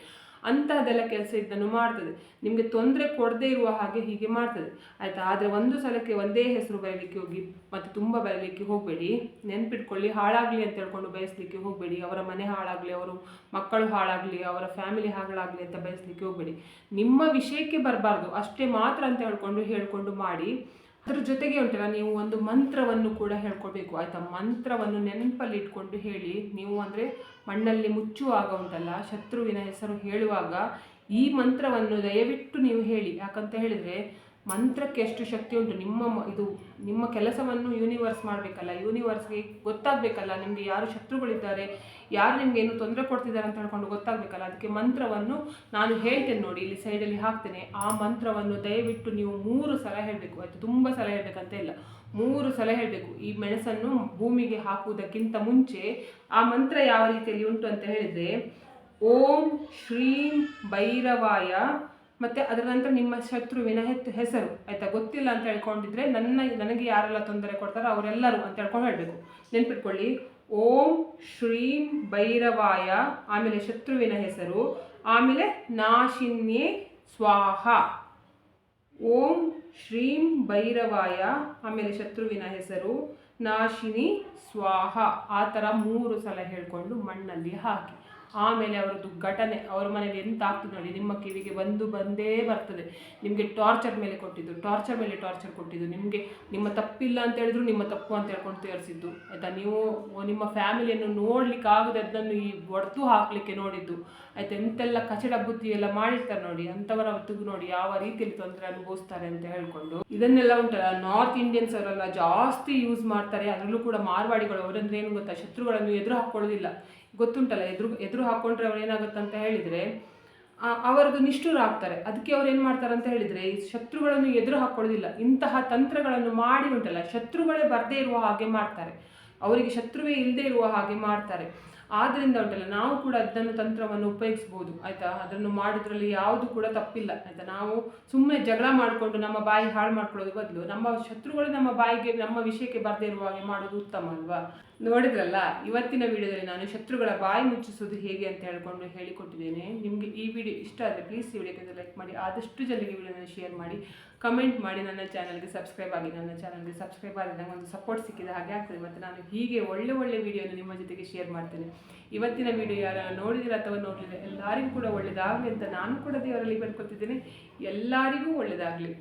ಅಂತಹದೆಲ್ಲ ಕೆಲಸ ಇದನ್ನು ಮಾಡ್ತದೆ, ನಿಮಗೆ ತೊಂದರೆ ಕೊಡದೇ ಇರುವ ಹಾಗೆ ಹೀಗೆ ಮಾಡ್ತದೆ ಆಯಿತಾ. ಆದರೆ ಒಂದು ಸಲಕ್ಕೆ ಒಂದೇ ಹೆಸರು ಬರೀಲಿಕ್ಕೆ ಹೋಗಿ ಮತ್ತು ತುಂಬ ಬರೀಲಿಕ್ಕೆ ಹೋಗಬೇಡಿ. ನೆನ್ಪಿಟ್ಕೊಳ್ಳಿ, ಹಾಳಾಗಲಿ ಅಂತ ಹೇಳ್ಕೊಂಡು ಬಯಸಲಿಕ್ಕೆ ಹೋಗಬೇಡಿ. ಅವರ ಮನೆ ಹಾಳಾಗಲಿ, ಅವರು ಮಕ್ಕಳು ಹಾಳಾಗಲಿ, ಅವರ ಫ್ಯಾಮಿಲಿ ಹಾಳಾಗಲಿ ಅಂತ ಬಯಸಲಿಕ್ಕೆ ಹೋಗಬೇಡಿ. ನಿಮ್ಮ ವಿಷಯಕ್ಕೆ ಬರಬಾರ್ದು ಅಷ್ಟೇ ಮಾತ್ರ ಅಂತ ಹೇಳ್ಕೊಂಡು ಮಾಡಿ. ಅದ್ರ ಜೊತೆಗೆ ಉಂಟಲ್ಲ, ನೀವು ಒಂದು ಮಂತ್ರವನ್ನು ಕೂಡ ಹೇಳ್ಕೊಳ್ಬೇಕು ಆಯಿತಾ. ಮಂತ್ರವನ್ನು ನೆನಪಲ್ಲಿ ಇಟ್ಕೊಂಡು ಹೇಳಿ. ನೀವು ಅಂದರೆ ಮಣ್ಣಲ್ಲಿ ಮುಚ್ಚುವಾಗ ಉಂಟಲ್ಲ, ಶತ್ರುವಿನ ಹೆಸರು ಹೇಳುವಾಗ ಈ ಮಂತ್ರವನ್ನು ದಯವಿಟ್ಟು ನೀವು ಹೇಳಿ. ಯಾಕಂತ ಹೇಳಿದರೆ ಮಂತ್ರಕ್ಕೆ ಎಷ್ಟು ಶಕ್ತಿ ಉಂಟು. ನಿಮ್ಮ ಕೆಲಸವನ್ನು ಯೂನಿವರ್ಸ್ ಮಾಡಬೇಕಲ್ಲ, ಯೂನಿವರ್ಸ್ಗೆ ಗೊತ್ತಾಗಬೇಕಲ್ಲ ನಿಮಗೆ ಯಾರು ಶತ್ರುಗಳಿದ್ದಾರೆ, ಯಾರು ನಿಮ್ಗೆ ಏನು ತೊಂದರೆ ಕೊಡ್ತಿದ್ದಾರೆ ಅಂತ ಹೇಳ್ಕೊಂಡು ಗೊತ್ತಾಗಬೇಕಲ್ಲ. ಅದಕ್ಕೆ ಮಂತ್ರವನ್ನು ನಾನು ಹೇಳ್ತೇನೆ ನೋಡಿ, ಇಲ್ಲಿ ಸೈಡಲ್ಲಿ ಹಾಕ್ತೇನೆ. ಆ ಮಂತ್ರವನ್ನು ದಯವಿಟ್ಟು ನೀವು 3 ಸಲ ಹೇಳಬೇಕು ಆಯಿತು. ತುಂಬ ಸಲ ಹೇಳಬೇಕಂತ ಇಲ್ಲ, 3 ಸಲ ಹೇಳಬೇಕು. ಈ ಮೆಣಸನ್ನು ಭೂಮಿಗೆ ಹಾಕುವುದಕ್ಕಿಂತ ಮುಂಚೆ ಆ ಮಂತ್ರ ಯಾವ ರೀತಿಯಲ್ಲಿ ಉಂಟು ಅಂತ ಹೇಳಿದರೆ, ಓಂ ಶ್ರೀಂ ಭೈರವಾಯ, ಮತ್ತು ಅದರ ನಂತರ ನಿಮ್ಮ ಶತ್ರುವಿನ ಹೆಸರು ಆಯಿತಾ. ಗೊತ್ತಿಲ್ಲ ಅಂತ ಹೇಳ್ಕೊಂಡಿದ್ರೆ ನನಗೆ ಯಾರೆಲ್ಲ ತೊಂದರೆ ಕೊಡ್ತಾರೋ ಅವರೆಲ್ಲರೂ ಅಂತ ಹೇಳ್ಕೊಂಡು ಹೇಳಬೇಕು. ನೆನ್ಪಿಟ್ಕೊಳ್ಳಿ, ಓಂ ಶ್ರೀಂ ಭೈರವಾಯ, ಆಮೇಲೆ ಶತ್ರುವಿನ ಹೆಸರು, ಆಮೇಲೆ ನಾಶಿನ್ಯೇ ಸ್ವಾಹ. ಓಂ ಶ್ರೀಂ ಭೈರವಾಯ, ಆಮೇಲೆ ಶತ್ರುವಿನ ಹೆಸರು, ನಾಶಿನಿ ಸ್ವಾಹ. ಆ ಥರ 3 ಸಲ ಹೇಳ್ಕೊಂಡು ಮಣ್ಣಲ್ಲಿ ಹಾಕಿ ಆಮೇಲೆ ಅವರದ್ದು ಘಟನೆ, ಅವ್ರ ಮನೇಲಿ ಎಂತ ಆಗ್ತದೆ ನೋಡಿ, ನಿಮ್ಮ ಕಿವಿಗೆ ಬಂದೇ ಬರ್ತದೆ. ನಿಮಗೆ ಟಾರ್ಚರ್ ಮೇಲೆ ಟಾರ್ಚರ್ ಕೊಟ್ಟಿದ್ದು, ನಿಮಗೆ ನಿಮ್ಮ ತಪ್ಪಿಲ್ಲ ಅಂತ ಹೇಳಿದ್ರು ನಿಮ್ಮ ತಪ್ಪು ಅಂತ ಹೇಳ್ಕೊಂಡು ತೋರಿಸಿದ್ದು ಆಯಿತಾ. ನೀವು ನಿಮ್ಮ ಫ್ಯಾಮಿಲಿಯನ್ನು ನೋಡ್ಲಿಕ್ಕೆ ಆಗದೆ ಅದನ್ನು ಈ ಒಡೆದು ಹಾಕಲಿಕ್ಕೆ ನೋಡಿದ್ದು ಆಯಿತಾ. ಎಂತೆಲ್ಲ ಕಚಡ ಬುದ್ಧಿ ಎಲ್ಲ ಮಾಡಿರ್ತಾರೆ ನೋಡಿ, ಅಂಥವರ ಹೊತ್ತಿಗೂ ನೋಡಿ ಯಾವ ರೀತಿಯಲ್ಲಿ ತೊಂದರೆ ಅನುಭವಿಸ್ತಾರೆ ಅಂತ ಹೇಳ್ಕೊಂಡು. ಇದನ್ನೆಲ್ಲ ಉಂಟಲ್ಲ ನಾರ್ತ್ ಇಂಡಿಯನ್ಸ್ ಅವರೆಲ್ಲ ಜಾಸ್ತಿ ಯೂಸ್ ಮಾಡ್ತಾರೆ. ಅದರಲ್ಲೂ ಕೂಡ ಮಾರ್ವಾಡಿಗಳು, ಅವರಂದ್ರೆ ಏನು ಗೊತ್ತಾ, ಶತ್ರುಗಳನ್ನು ಎದುರು ಹಾಕ್ಕೊಳ್ಳೋದಿಲ್ಲ. ಗೊತ್ತುಂಟಲ್ಲ, ಎದುರು ಹಾಕ್ಕೊಂಡ್ರೆ ಅವ್ರು ಏನಾಗುತ್ತೆ ಅಂತ ಹೇಳಿದರೆ ಅವರದ್ದು ನಿಷ್ಠುರ ಆಗ್ತಾರೆ. ಅದಕ್ಕೆ ಅವ್ರು ಏನು ಮಾಡ್ತಾರೆ ಅಂತ ಹೇಳಿದರೆ, ಈ ಶತ್ರುಗಳನ್ನು ಎದುರು ಹಾಕ್ಕೊಳ್ಳೋದಿಲ್ಲ. ಇಂತಹ ತಂತ್ರಗಳನ್ನು ಮಾಡಿ ಉಂಟಲ್ಲ, ಶತ್ರುಗಳೇ ಬರದೇ ಇರುವ ಹಾಗೆ ಮಾಡ್ತಾರೆ, ಅವರಿಗೆ ಶತ್ರುವೇ ಇಲ್ಲದೆ ಇರುವ ಹಾಗೆ ಮಾಡ್ತಾರೆ. ಆದ್ದರಿಂದ ಉಂಟಲ್ಲ ನಾವು ಕೂಡ ಅದನ್ನು ತಂತ್ರವನ್ನು ಉಪಯೋಗಿಸ್ಬೋದು ಆಯಿತಾ. ಅದನ್ನು ಮಾಡೋದ್ರಲ್ಲಿ ಯಾವುದು ಕೂಡ ತಪ್ಪಿಲ್ಲ ಆಯಿತಾ. ನಾವು ಸುಮ್ಮನೆ ಜಗಳ ಮಾಡಿಕೊಂಡು ನಮ್ಮ ಬಾಯಿ ಹಾಳು ಮಾಡ್ಕೊಳ್ಳೋದು ಬದಲು ನಮ್ಮ ಶತ್ರುಗಳು ನಮ್ಮ ಬಾಯಿಗೆ ನಮ್ಮ ವಿಷಯಕ್ಕೆ ಬರದೇ ಇರುವ ಹಾಗೆ ಮಾಡೋದು ಉತ್ತಮ ಅಲ್ವಾ. ನೋಡಿದ್ರಲ್ಲ, ಇವತ್ತಿನ ವಿಡಿಯೋದಲ್ಲಿ ನಾನು ಶತ್ರುಗಳ ಬಾಯಿ ಮುಚ್ಚಿಸೋದು ಹೇಗೆ ಅಂತ ಹೇಳಿಕೊಟ್ಟಿದ್ದೇನೆ. ನಿಮಗೆ ಈ ವಿಡಿಯೋ ಇಷ್ಟ ಆದರೆ ಪ್ಲೀಸ್ ಈ ವಿಡಿಯೋಕ್ಕೆ ಲೈಕ್ ಮಾಡಿ, ಆದಷ್ಟು ಜನರಿಗೆ ವಿಡಿಯೋನ ಶೇರ್ ಮಾಡಿ, ಕಮೆಂಟ್ ಮಾಡಿ, ನನ್ನ ಚಾನಲ್ಗೆ ಸಬ್ಸ್ಕ್ರೈಬ್ ಆಗಿ. ನನ್ನ ಚಾನಲ್ಗೆ ಸಬ್ಸ್ಕ್ರೈಬ್ ಆದರೆ ನಂಗೆ ಒಂದು ಸಪೋರ್ಟ್ ಸಿಕ್ಕಿದ ಹಾಗೆ ಆಗ್ತದೆ. ಮತ್ತು ನಾನು ಹೀಗೆ ಒಳ್ಳೆ ವಿಡಿಯೋನ ನಿಮ್ಮ ಜೊತೆಗೆ ಶೇರ್ ಮಾಡ್ತೇನೆ. ಇವತ್ತಿನ ವಿಡಿಯೋ ಯಾರು ನೋಡಿದಿರ ಅಥವಾ ನೋಡಲಿಲ್ಲ ಎಲ್ಲರಿಗೂ ಕೂಡ ಒಳ್ಳೆಯದಾಗಲಿ ಅಂತ ನಾನು ಕೂಡ ದೇವರಲ್ಲಿ ಬೇಡ್ಕೊತಿದ್ದೇನೆ. ಎಲ್ಲರಿಗೂ ಒಳ್ಳೆಯದಾಗಲಿ.